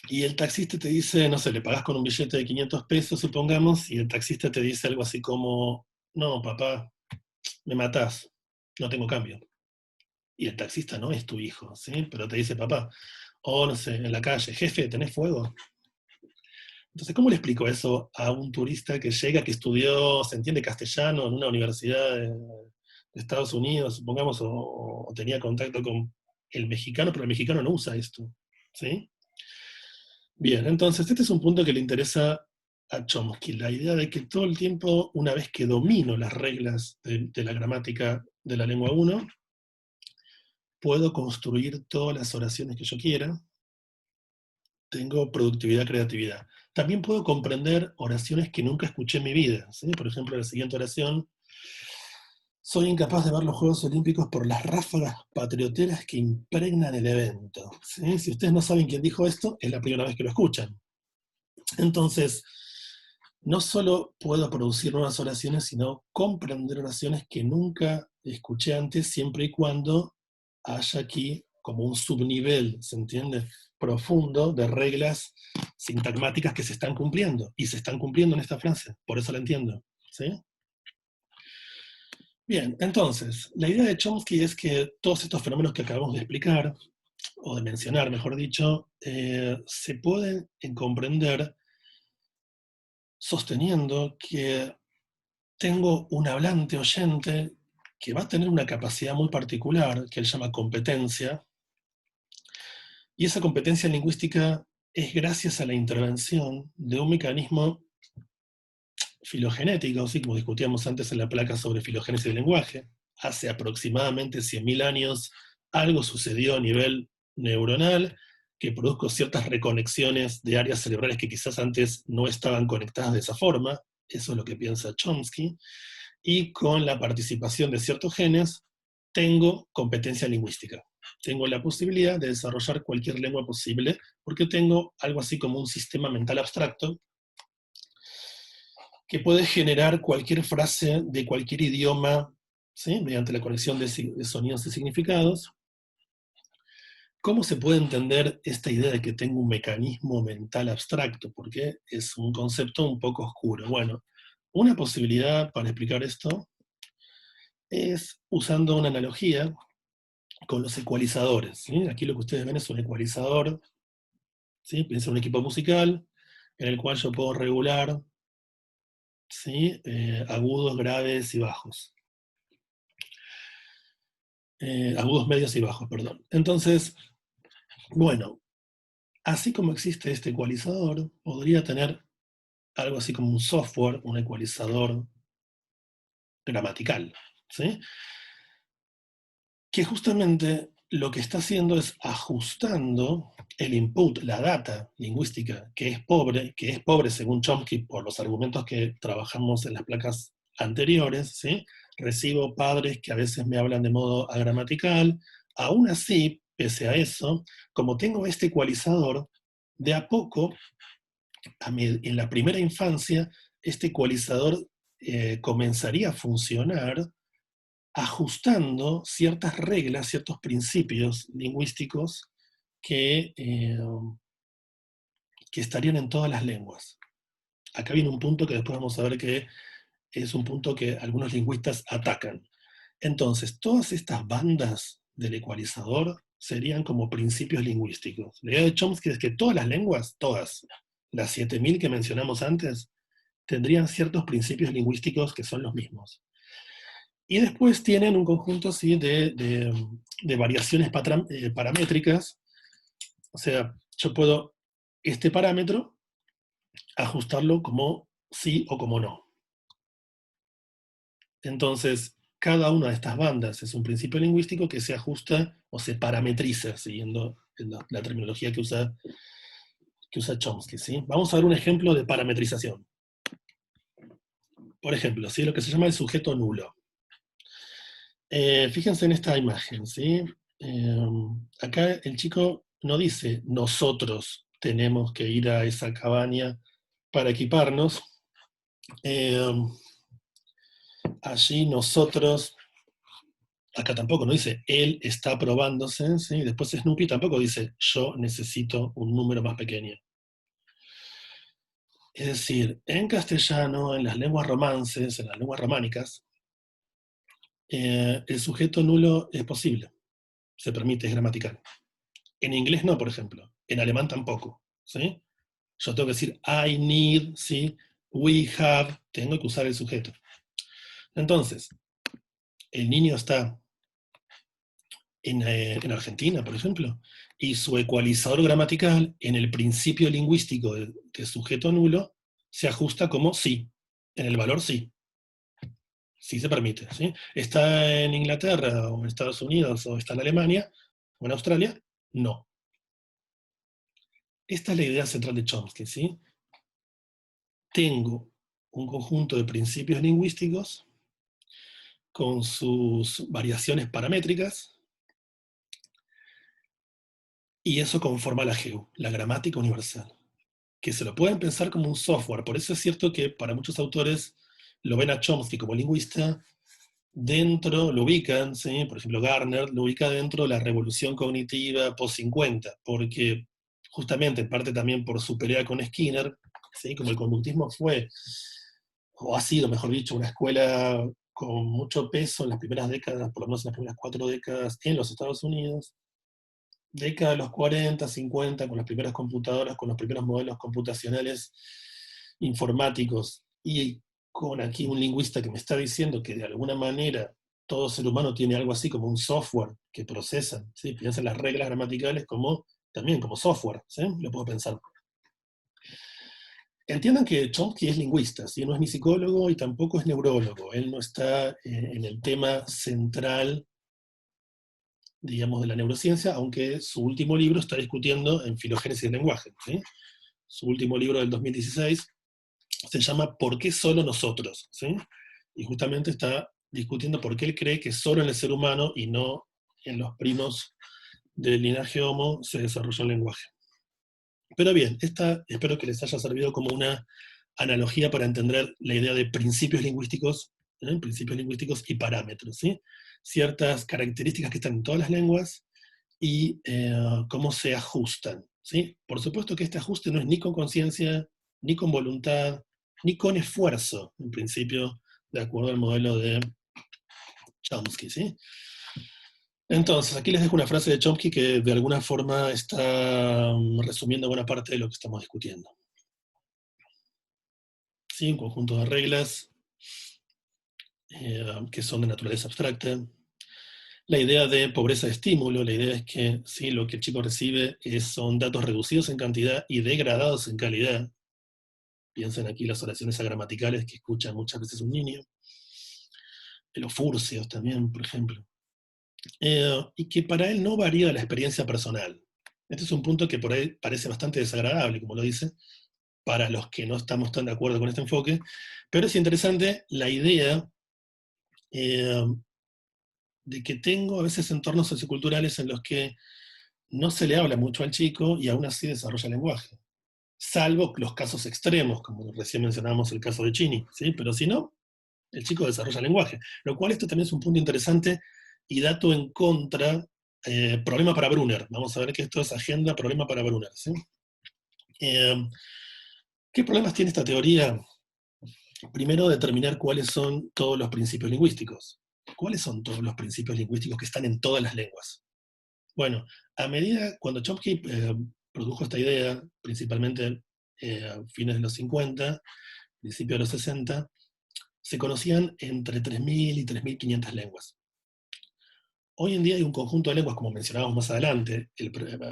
y el taxista te dice, no sé, le pagás con un billete de 500 pesos, supongamos, y el taxista te dice algo así como, no, papá, me matás, no tengo cambio. Y el taxista no es tu hijo, ¿sí? Pero te dice papá. O no sé, en la calle, jefe, ¿tenés fuego? Entonces, ¿cómo le explico eso a un turista que llega, que estudió, se entiende castellano en una universidad de Estados Unidos, supongamos, o tenía contacto con el mexicano, pero el mexicano no usa esto, ¿sí? Bien, entonces este es un punto que le interesa a Chomsky, la idea de que todo el tiempo, una vez que domino las reglas de la gramática de la lengua 1, puedo construir todas las oraciones que yo quiera, tengo productividad, creatividad. También puedo comprender oraciones que nunca escuché en mi vida, ¿sí? Por ejemplo, la siguiente oración, soy incapaz de ver los Juegos Olímpicos por las ráfagas patrioteras que impregnan el evento, ¿sí? Si ustedes no saben quién dijo esto, es la primera vez que lo escuchan. Entonces, no solo puedo producir nuevas oraciones, sino comprender oraciones que nunca escuché antes, siempre y cuando haya aquí como un subnivel, ¿se entiende? Profundo de reglas sintagmáticas que se están cumpliendo, y se están cumpliendo en esta frase, por eso la entiendo, ¿sí? Bien, entonces, la idea de Chomsky es que todos estos fenómenos que acabamos de explicar, o de mencionar, mejor dicho, se pueden comprender sosteniendo que tengo un hablante oyente que va a tener una capacidad muy particular, que él llama competencia, y esa competencia lingüística es gracias a la intervención de un mecanismo filogenético, así como discutíamos antes en la placa sobre filogénesis del lenguaje. Hace aproximadamente 100.000 años algo sucedió a nivel neuronal que produjo ciertas reconexiones de áreas cerebrales que quizás antes no estaban conectadas de esa forma. Eso es lo que piensa Chomsky. Y con la participación de ciertos genes, tengo competencia lingüística. Tengo la posibilidad de desarrollar cualquier lengua posible, porque tengo algo así como un sistema mental abstracto que puede generar cualquier frase de cualquier idioma, ¿sí? Mediante la conexión de sonidos y significados. ¿Cómo se puede entender esta idea de que tengo un mecanismo mental abstracto? Porque es un concepto un poco oscuro. Bueno, una posibilidad para explicar esto es usando una analogía con los ecualizadores, ¿sí? Aquí lo que ustedes ven es un ecualizador, ¿sí? Piensa en un equipo musical en el cual yo puedo regular, ¿sí? Agudos, graves y bajos. Agudos, medios y bajos, perdón. Entonces, bueno, así como existe este ecualizador, podría tener algo así como un software, un ecualizador gramatical, ¿sí? Que justamente lo que está haciendo es ajustando el input, la data lingüística, que es pobre según Chomsky por los argumentos que trabajamos en las placas anteriores, ¿sí? Recibo padres que a veces me hablan de modo agramatical, aún así, pese a eso, como tengo este ecualizador, de a poco, en la primera infancia, este ecualizador comenzaría a funcionar ajustando ciertas reglas, ciertos principios lingüísticos que, eh, que estarían en todas las lenguas. Acá viene un punto que después vamos a ver que es un punto que algunos lingüistas atacan. Entonces, todas estas bandas del ecualizador serían como principios lingüísticos. La idea de Chomsky es que todas las lenguas, todas, las 7000 que mencionamos antes, tendrían ciertos principios lingüísticos que son los mismos. Y después tienen un conjunto así de variaciones paramétricas. O sea, yo puedo este parámetro ajustarlo como sí o como no. Entonces, cada una de estas bandas es un principio lingüístico que se ajusta o se parametriza, siguiendo la terminología que usa Chomsky, ¿sí? Vamos a ver un ejemplo de parametrización. Por ejemplo, ¿sí? Lo que se llama el sujeto nulo. Fíjense en esta imagen, ¿sí? Acá el chico no dice nosotros tenemos que ir a esa cabaña para equiparnos. Allí nosotros, acá tampoco, no dice él está probándose, ¿sí? Después Snoopy tampoco dice yo necesito un número más pequeño. Es decir, en castellano, en las lenguas romances, en las lenguas románicas, el sujeto nulo es posible, se permite, es gramatical. En inglés no, por ejemplo. En alemán tampoco, ¿sí? Yo tengo que decir I need, ¿sí? We have, tengo que usar el sujeto. Entonces, el niño está en Argentina, por ejemplo, y su ecualizador gramatical en el principio lingüístico de sujeto nulo se ajusta como sí, en el valor sí. Sí se permite, ¿sí? Está en Inglaterra o en Estados Unidos o está en Alemania o en Australia, no. Esta es la idea central de Chomsky, ¿sí? Tengo un conjunto de principios lingüísticos con sus variaciones paramétricas y eso conforma la GEU, la gramática universal, que se lo pueden pensar como un software. Por eso es cierto que para muchos autores lo ven a Chomsky como lingüista dentro, lo ubican, ¿sí? Por ejemplo, Gardner lo ubica dentro de la revolución cognitiva post-50, porque justamente en parte también por su pelea con Skinner, ¿sí? Como el conductismo fue, o ha sido, mejor dicho, una escuela con mucho peso en las primeras décadas, por lo menos en las primeras 4 décadas en los Estados Unidos, década de los 40, 50, con las primeras computadoras, con los primeros modelos computacionales informáticos, y con aquí un lingüista que me está diciendo que de alguna manera todo ser humano tiene algo así como un software que procesa, ¿sí? Piensa en las reglas gramaticales como, también como software, ¿sí? Lo puedo pensar. Entiendan que Chomsky es lingüista, ¿sí? No es ni psicólogo y tampoco es neurólogo. Él no está en el tema central, digamos, de la neurociencia, aunque su último libro está discutiendo en filogénesis del lenguaje, ¿sí? Su último libro del 2016 se llama ¿Por qué solo nosotros? ¿Sí? Y justamente está discutiendo por qué él cree que solo en el ser humano y no en los primos del linaje Homo se desarrolló el lenguaje. Pero bien, espero que les haya servido como una analogía para entender la idea de principios lingüísticos y parámetros, ¿sí? Ciertas características que están en todas las lenguas y cómo se ajustan, ¿sí? Por supuesto que este ajuste no es ni con conciencia, ni con voluntad, ni con esfuerzo, en principio, de acuerdo al modelo de Chomsky, ¿sí? Entonces, aquí les dejo una frase de Chomsky que de alguna forma está resumiendo buena parte de lo que estamos discutiendo. ¿Sí? Un conjunto de reglas que son de naturaleza abstracta. La idea de pobreza de estímulo, la idea es que ¿sí? Lo que el chico recibe son datos reducidos en cantidad y degradados en calidad. Piensen aquí las oraciones agramaticales que escucha muchas veces un niño. Los furcios también, por ejemplo. Y que para él no varía la experiencia personal. Este es un punto que por ahí parece bastante desagradable, como lo dice, para los que no estamos tan de acuerdo con este enfoque, pero es interesante la idea eh, de que tengo a veces entornos socioculturales en los que no se le habla mucho al chico y aún así desarrolla lenguaje. Salvo los casos extremos, como recién mencionábamos el caso de Chini, ¿sí? Pero si no, el chico desarrolla lenguaje. Lo cual esto también es un punto interesante y dato en contra, problema para Brunner. Vamos a ver que esto es agenda, problema para Brunner, ¿sí? ¿Qué problemas tiene esta teoría? Primero, determinar cuáles son todos los principios lingüísticos. ¿Cuáles son todos los principios lingüísticos que están en todas las lenguas? Bueno, a medida, cuando Chomsky produjo esta idea, principalmente a fines de los 50, principios de los 60, se conocían entre 3.000 y 3.500 lenguas. Hoy en día hay un conjunto de lenguas, como mencionábamos más adelante,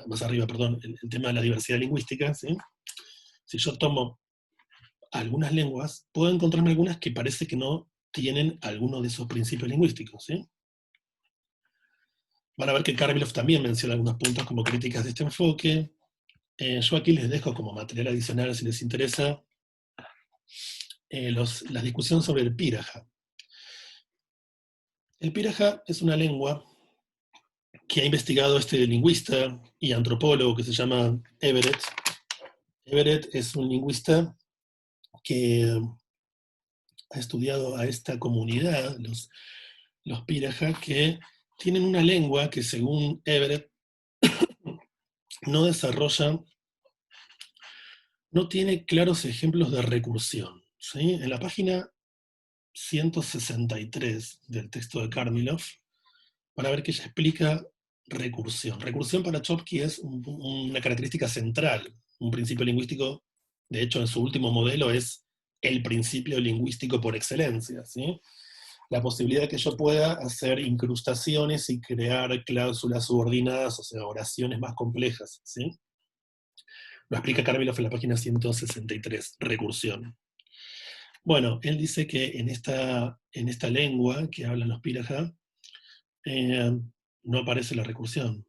más arriba, perdón, el tema de la diversidad lingüística, ¿sí? Si yo tomo algunas lenguas, puedo encontrarme algunas que parece que no tienen alguno de esos principios lingüísticos, ¿sí? Van a ver que Karmilov también menciona algunos puntos como críticas de este enfoque. Yo aquí les dejo como material adicional, si les interesa, la discusión sobre el Piraja. El Piraja es una lengua que ha investigado este lingüista y antropólogo que se llama Everett. Everett es un lingüista que ha estudiado a esta comunidad, los Piraja, que tienen una lengua que según Everett no desarrolla, no tiene claros ejemplos de recursión, ¿sí? En la página 163 del texto de Karmilov, van a ver que ella explica recursión. Recursión para Chomsky es una característica central, un principio lingüístico, de hecho en su último modelo es el principio lingüístico por excelencia, ¿sí? La posibilidad de que yo pueda hacer incrustaciones y crear cláusulas subordinadas, o sea, oraciones más complejas, ¿sí? Lo explica Karmilov en la página 163, recursión. Bueno, él dice que en esta lengua que hablan los Piraja, no aparece la recursión.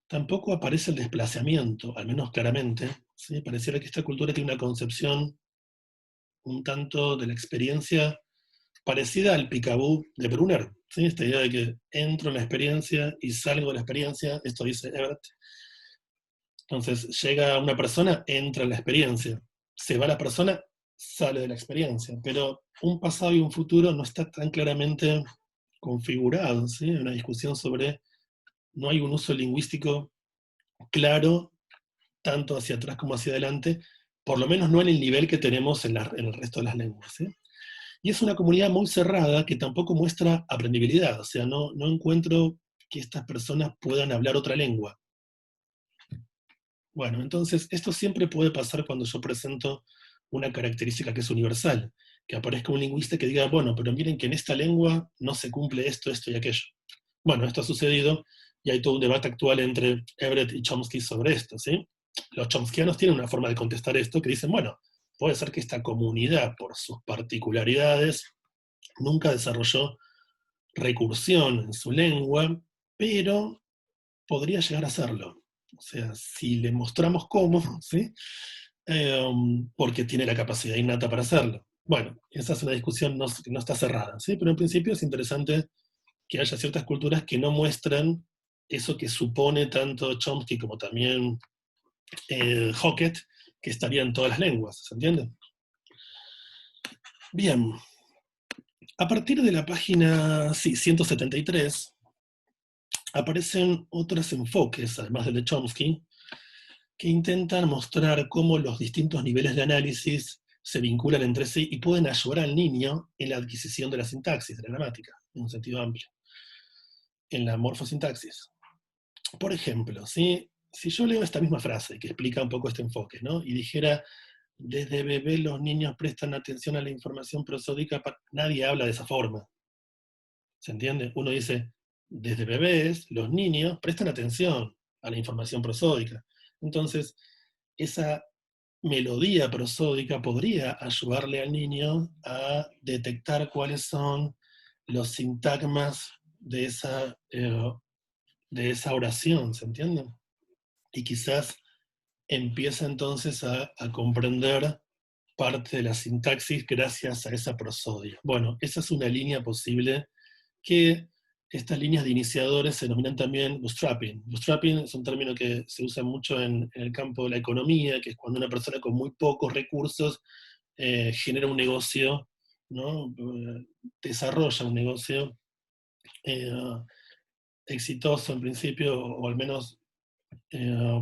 Tampoco aparece el desplazamiento, al menos claramente. ¿Sí? Pareciera que esta cultura tiene una concepción un tanto de la experiencia parecida al picabú de Brunner. ¿Sí? Esta idea de que entro en la experiencia y salgo de la experiencia, esto dice Everett. Entonces llega una persona, entra en la experiencia. Se va la persona, sale de la experiencia. Pero un pasado y un futuro no está tan claramente configurado. ¿Sí? Una discusión sobre no hay un uso lingüístico claro, tanto hacia atrás como hacia adelante, por lo menos no en el nivel que tenemos en el resto de las lenguas. ¿Sí? Y es una comunidad muy cerrada que tampoco muestra aprendibilidad, o sea, no encuentro que estas personas puedan hablar otra lengua. Bueno, entonces esto siempre puede pasar cuando yo presento una característica que es universal, que aparezca un lingüista que diga, bueno, pero miren que en esta lengua no se cumple esto, esto y aquello. Bueno, esto ha sucedido y hay todo un debate actual entre Everett y Chomsky sobre esto, ¿sí? Los chomskianos tienen una forma de contestar esto que dicen, bueno, puede ser que esta comunidad, por sus particularidades, nunca desarrolló recursión en su lengua, pero podría llegar a hacerlo. O sea, si le mostramos cómo, ¿sí? Porque tiene la capacidad innata para hacerlo. Bueno, esa es una discusión no está cerrada, ¿sí? Pero en principio es interesante que haya ciertas culturas que no muestran eso que supone tanto Chomsky como también Hockett, que estaría en todas las lenguas, ¿se entiende? Bien, a partir de la página 173, aparecen otros enfoques, además del de Chomsky, que intentan mostrar cómo los distintos niveles de análisis se vinculan entre sí y pueden ayudar al niño en la adquisición de la sintaxis, de la gramática, en un sentido amplio, en la morfosintaxis. Por ejemplo, si yo leo esta misma frase que explica un poco este enfoque, ¿no? Y dijera, desde bebé los niños prestan atención a la información prosódica, nadie habla de esa forma. ¿Se entiende? Uno dice, desde bebés los niños prestan atención a la información prosódica. Entonces, esa melodía prosódica podría ayudarle al niño a detectar cuáles son los sintagmas de esa oración, ¿se entiende? Y quizás empieza entonces a comprender parte de la sintaxis gracias a esa prosodia. Bueno, esa es una línea posible que estas líneas de iniciadores se denominan también bootstrapping. Bootstrapping es un término que se usa mucho en el campo de la economía, que es cuando una persona con muy pocos recursos genera un negocio, ¿no? Desarrolla un negocio eh, exitoso en principio, o al menos eh,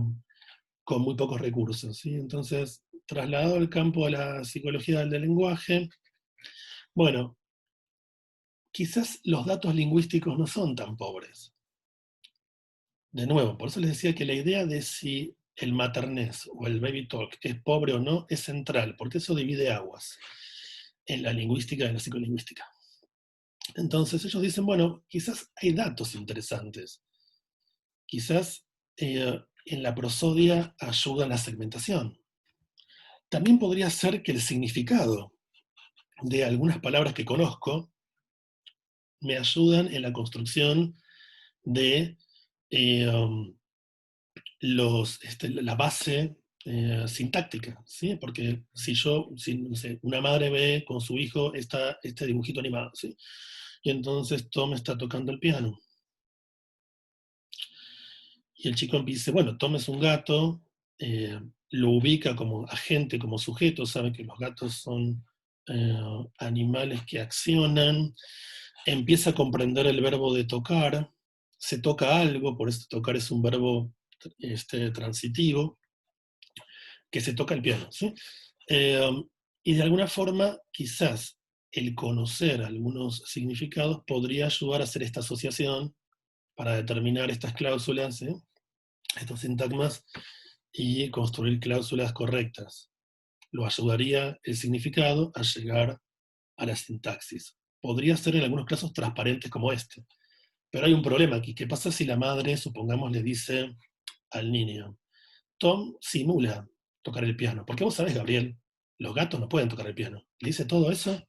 con muy pocos recursos. ¿Sí? Entonces, trasladado al campo de la psicología del lenguaje, bueno, quizás los datos lingüísticos no son tan pobres. De nuevo, por eso les decía que la idea de si el maternés o el baby talk es pobre o no es central, porque eso divide aguas en la lingüística y en la psicolingüística. Entonces ellos dicen, bueno, quizás hay datos interesantes, quizás en la prosodia ayuda en la segmentación. También podría ser que el significado de algunas palabras que conozco me ayudan en la construcción de eh, la base sintáctica, ¿sí? Porque si no sé, una madre ve con su hijo este dibujito animado, ¿sí? Y entonces Tom está tocando el piano. Y el chico dice, bueno, Tom es un gato, lo ubica como agente, como sujeto, sabe que los gatos son animales que accionan, empieza a comprender el verbo de tocar, se toca algo, por eso tocar es un verbo transitivo, que se toca el piano. ¿Sí? Eh, y de alguna forma, quizás el conocer algunos significados podría ayudar a hacer esta asociación para determinar estas cláusulas, ¿sí? Estos sintagmas, y construir cláusulas correctas. Lo ayudaría el significado a llegar a la sintaxis. Podría ser en algunos casos transparentes como este. Pero hay un problema aquí. ¿Qué pasa si la madre, supongamos, le dice al niño, Tom simula tocar el piano? Porque vos sabés, Gabriel, los gatos no pueden tocar el piano. Le dice todo eso,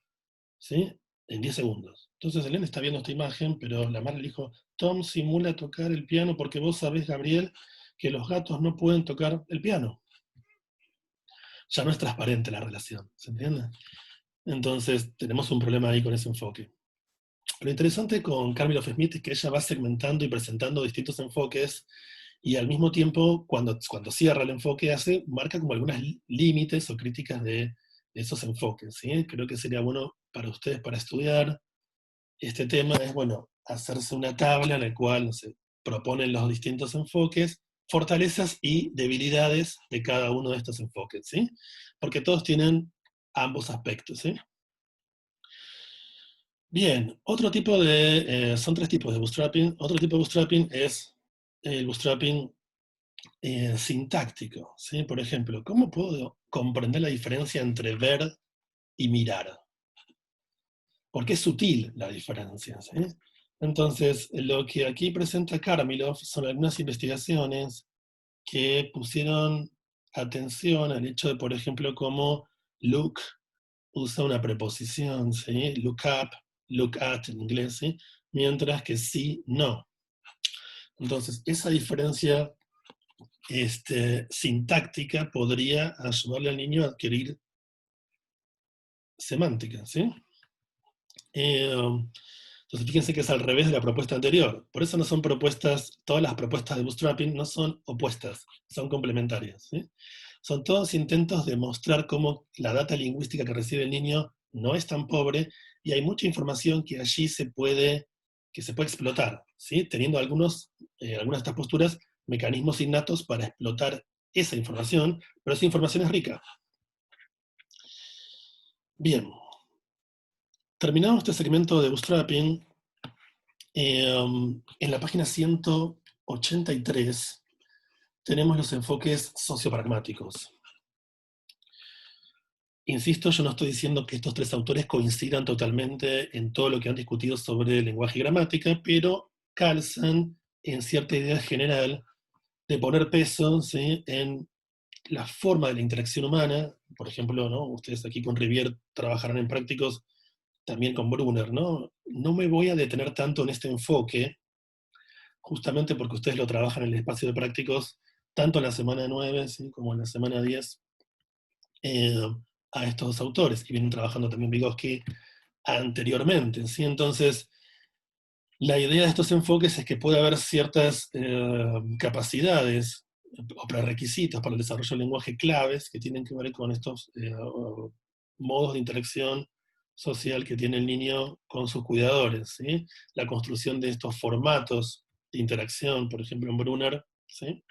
¿sí? En 10 segundos. Entonces el nene está viendo esta imagen, pero la madre le dijo, Tom simula tocar el piano porque vos sabés, Gabriel, que los gatos no pueden tocar el piano. Ya no es transparente la relación, ¿se entiende? Entonces tenemos un problema ahí con ese enfoque. Lo interesante con Carmel of Smith es que ella va segmentando y presentando distintos enfoques y al mismo tiempo, cuando cierra el enfoque, marca como algunos límites o críticas de esos enfoques. ¿Sí? Creo que sería bueno para ustedes, para estudiar este tema, es bueno, hacerse una tabla en la cual se proponen los distintos enfoques, fortalezas y debilidades de cada uno de estos enfoques, ¿sí? Porque todos tienen ambos aspectos, ¿sí? Bien, son tres tipos de bootstrapping. Otro tipo de bootstrapping es el bootstrapping sintáctico, ¿sí? Por ejemplo, ¿cómo puedo comprender la diferencia entre ver y mirar? Porque es sutil la diferencia, ¿sí? Entonces, lo que aquí presenta Karmilov son algunas investigaciones que pusieron atención al hecho de, por ejemplo, cómo look usa una preposición, ¿sí? Look up, look at en inglés, ¿sí? Mientras que sí, no. Entonces, esa diferencia sintáctica podría ayudarle al niño a adquirir semántica, ¿sí? Entonces, fíjense que es al revés de la propuesta anterior. Por eso no son propuestas, todas las propuestas de bootstrapping no son opuestas, son complementarias, ¿sí? Son todos intentos de mostrar cómo la data lingüística que recibe el niño no es tan pobre y hay mucha información que allí se puede que se puede explotar, ¿sí? Teniendo algunas de estas posturas, mecanismos innatos para explotar esa información, pero esa información es rica. Bien, terminado este segmento de bootstrapping, en la página 183 tenemos los enfoques sociopragmáticos. Insisto, yo no estoy diciendo que estos tres autores coincidan totalmente en todo lo que han discutido sobre lenguaje y gramática, pero calzan en cierta idea general de poner peso, ¿sí?, en la forma de la interacción humana. Por ejemplo, ¿no?, ustedes aquí con Rivière trabajarán en prácticos, también con Brunner, ¿no? No me voy a detener tanto en este enfoque, justamente porque ustedes lo trabajan en el espacio de prácticos, tanto en la semana 9, ¿sí?, como en la semana 10, eh, a estos dos autores, y vienen trabajando también Vygotsky anteriormente, ¿sí? Entonces, la idea de estos enfoques es que puede haber ciertas capacidades o prerequisitos para el desarrollo del lenguaje claves que tienen que ver con estos modos de interacción social que tiene el niño con sus cuidadores, ¿sí? La construcción de estos formatos de interacción, por ejemplo en Brunner, ¿sí?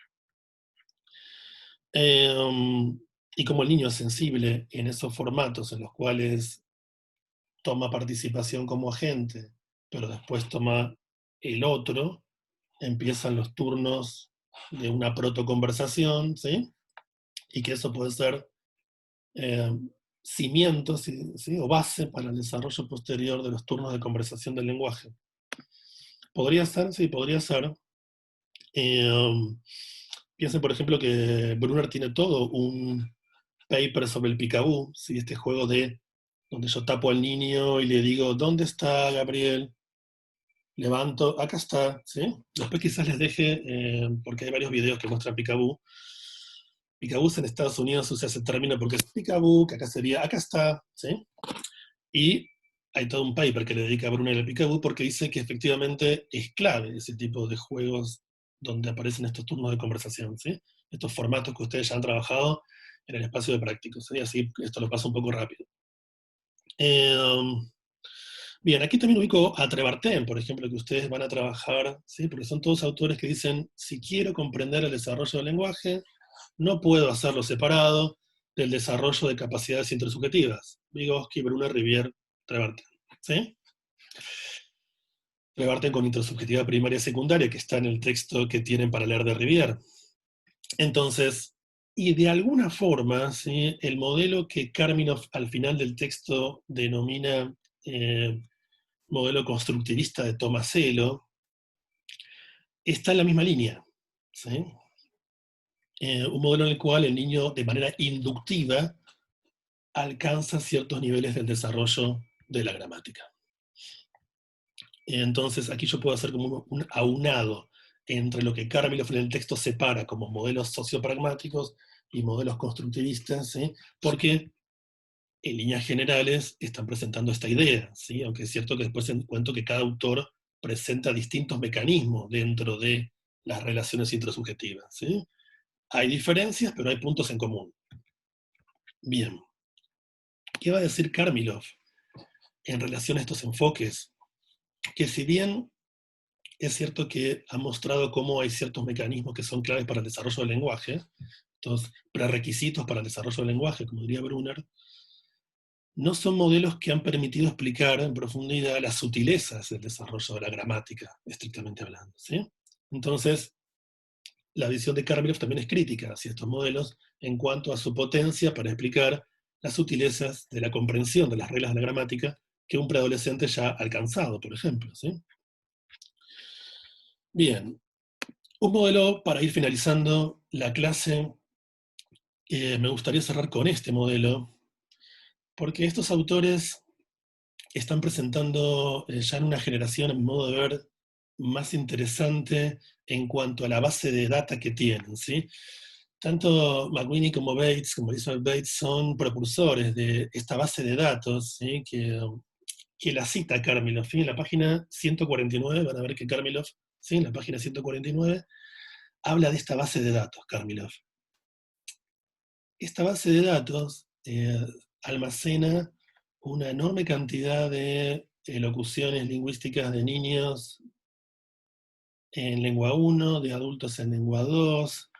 Y como el niño es sensible en esos formatos en los cuales toma participación como agente, pero después toma el otro, empiezan los turnos de una protoconversación, ¿sí? Y que eso puede ser eh, cimiento, ¿sí?, o base para el desarrollo posterior de los turnos de conversación del lenguaje. Podría ser, sí, podría ser. Piensen, por ejemplo, que Brunner tiene todo un paper sobre el Picaboo, ¿sí?, este juego de donde yo tapo al niño y le digo, ¿dónde está Gabriel? Levanto, acá está, ¿sí? Después quizás les deje, porque hay varios videos que muestran Picaboo. Picaboo en Estados Unidos usa ese término porque es Picaboo, que acá sería, acá está, ¿sí? Y hay todo un paper que le dedica a Brunner al Picaboo porque dice que efectivamente es clave ese tipo de juegos donde aparecen estos turnos de conversación, ¿sí? Estos formatos que ustedes ya han trabajado en el espacio de prácticos, ¿sí? Así esto lo paso un poco rápido. Bien, aquí también ubico a Trevartin, por ejemplo, que ustedes van a trabajar, ¿sí?, porque son todos autores que dicen, si quiero comprender el desarrollo del lenguaje, no puedo hacerlo separado del desarrollo de capacidades intersubjetivas. Vygotsky, Brunner, Rivière, Trevartin, ¿sí? Trevartin con intersubjetividad primaria y secundaria, que está en el texto que tienen para leer de Rivière. Entonces, y de alguna forma, ¿sí?, el modelo que Karminov al final del texto denomina modelo constructivista de Tomasello, está en la misma línea, ¿sí? Un modelo en el cual el niño de manera inductiva alcanza ciertos niveles del desarrollo de la gramática. Entonces aquí yo puedo hacer como un aunado entre lo que Kármilov en el texto separa como modelos sociopragmáticos y modelos constructivistas, ¿sí?, porque en líneas generales están presentando esta idea, ¿sí?, aunque es cierto que después encuentro que cada autor presenta distintos mecanismos dentro de las relaciones intersubjetivas, ¿sí? Hay diferencias, pero hay puntos en común. Bien. ¿Qué va a decir Kármilov en relación a estos enfoques? Que si bien es cierto que ha mostrado cómo hay ciertos mecanismos que son claves para el desarrollo del lenguaje, estos prerequisitos para el desarrollo del lenguaje, como diría Brunner, no son modelos que han permitido explicar en profundidad las sutilezas del desarrollo de la gramática, estrictamente hablando, ¿sí? Entonces, la visión de Kármilov también es crítica hacia estos modelos en cuanto a su potencia para explicar las sutilezas de la comprensión de las reglas de la gramática que un preadolescente ya ha alcanzado, por ejemplo, ¿sí? Bien, un modelo para ir finalizando la clase, me gustaría cerrar con este modelo, porque estos autores están presentando ya en una generación, a mi modo de ver, más interesante en cuanto a la base de data que tienen, ¿sí? Tanto McWhinney como Bates, como Elizabeth Bates, son propulsores de esta base de datos, ¿sí?, que la cita Kármilov. En la página 149, van a ver que Kármilov, ¿sí?, en la página 149, habla de esta base de datos, Kármilov. Esta base de datos almacena una enorme cantidad de locuciones lingüísticas de niños en lengua 1, de adultos en lengua 2,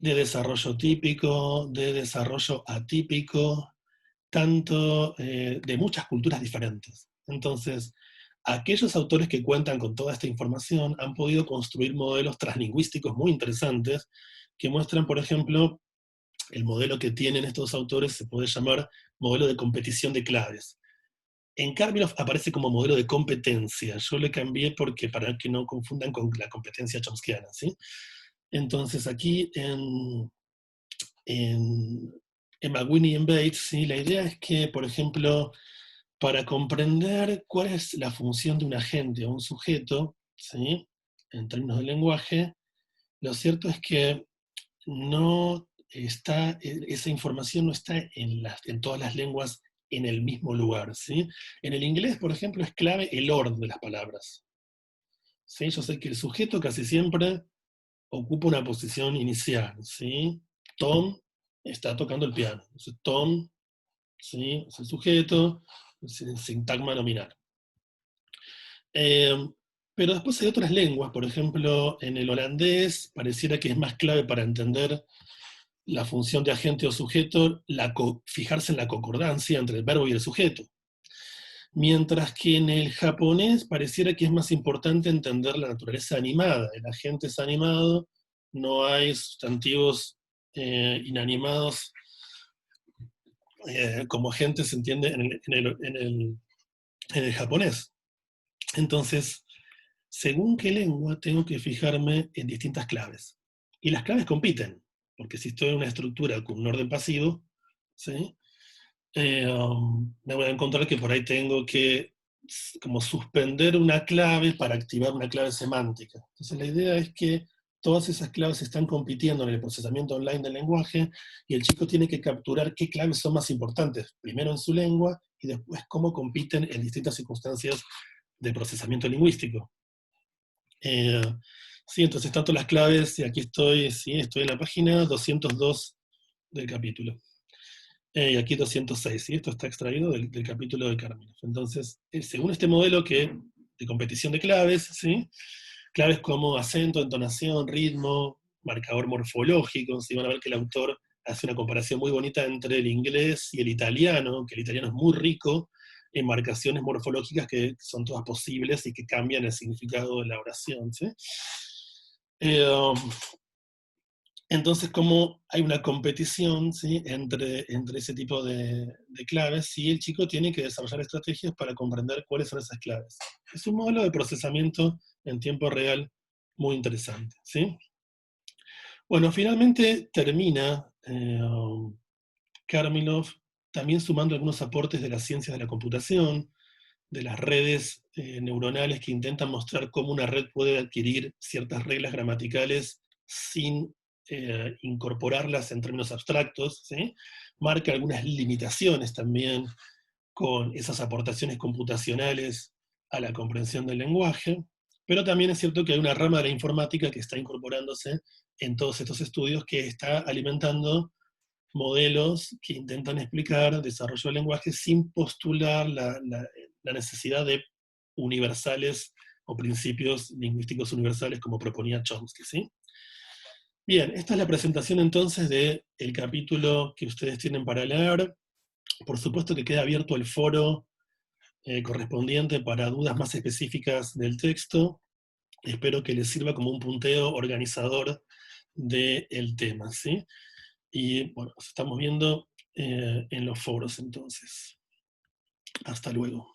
de desarrollo típico, de desarrollo atípico, tanto de muchas culturas diferentes. Entonces, aquellos autores que cuentan con toda esta información han podido construir modelos translingüísticos muy interesantes que muestran, por ejemplo, el modelo que tienen estos autores se puede llamar modelo de competición de claves. En Karpinov aparece como modelo de competencia. Yo le cambié porque para que no confundan con la competencia chomskiana, ¿sí? Entonces aquí en McWhinney y en Bates, ¿sí? La idea es que, por ejemplo, para comprender cuál es la función de un agente o un sujeto, ¿sí? En términos de lenguaje, lo cierto es que no está, esa información no está en todas las lenguas en el mismo lugar, ¿sí? En el inglés, por ejemplo, es clave el orden de las palabras, ¿sí? Yo sé que el sujeto casi siempre ocupa una posición inicial, ¿sí? Tom está tocando el piano. Entonces, Tom, ¿sí? Es el sujeto, es el sintagma nominal. Eh, pero después hay otras lenguas, por ejemplo, en el holandés pareciera que es más clave para entender la función de agente o sujeto, fijarse en la concordancia entre el verbo y el sujeto. Mientras que en el japonés pareciera que es más importante entender la naturaleza animada. El agente es animado, no hay sustantivos inanimados como agente se entiende en el japonés. Entonces, según qué lengua, tengo que fijarme en distintas claves. Y las claves compiten, porque si estoy en una estructura con un orden pasivo, ¿sí? Me voy a encontrar que por ahí tengo que como suspender una clave para activar una clave semántica. Entonces la idea es que todas esas claves están compitiendo en el procesamiento online del lenguaje y el chico tiene que capturar qué claves son más importantes, primero en su lengua y después cómo compiten en distintas circunstancias de procesamiento lingüístico. Eh, sí, entonces tanto las claves, y aquí estoy, sí, estoy en la página 202 del capítulo. Y aquí 206, ¿sí? Esto está extraído del capítulo de Karpinov. Entonces, según este modelo de competición de claves, ¿sí? Claves como acento, entonación, ritmo, marcador morfológico, ¿sí? Van a ver que el autor hace una comparación muy bonita entre el inglés y el italiano, que el italiano es muy rico en marcaciones morfológicas que son todas posibles y que cambian el significado de la oración, ¿sí? Eh, entonces, como hay una competición, ¿sí? entre ese tipo de claves, y el chico tiene que desarrollar estrategias para comprender cuáles son esas claves. Es un modelo de procesamiento en tiempo real muy interesante, ¿sí? Bueno, finalmente termina Karpinov también sumando algunos aportes de las ciencias de la computación, de las redes neuronales que intentan mostrar cómo una red puede adquirir ciertas reglas gramaticales sin incorporarlas en términos abstractos, ¿sí? Marca algunas limitaciones también con esas aportaciones computacionales a la comprensión del lenguaje, pero también es cierto que hay una rama de la informática que está incorporándose en todos estos estudios que está alimentando modelos que intentan explicar desarrollo del lenguaje sin postular la necesidad de universales o principios lingüísticos universales como proponía Chomsky, ¿sí? Bien, esta es la presentación entonces del capítulo que ustedes tienen para leer. Por supuesto que queda abierto el foro correspondiente para dudas más específicas del texto. Espero que les sirva como un punteo organizador del tema, ¿sí? Y bueno, nos estamos viendo en los foros entonces. Hasta luego.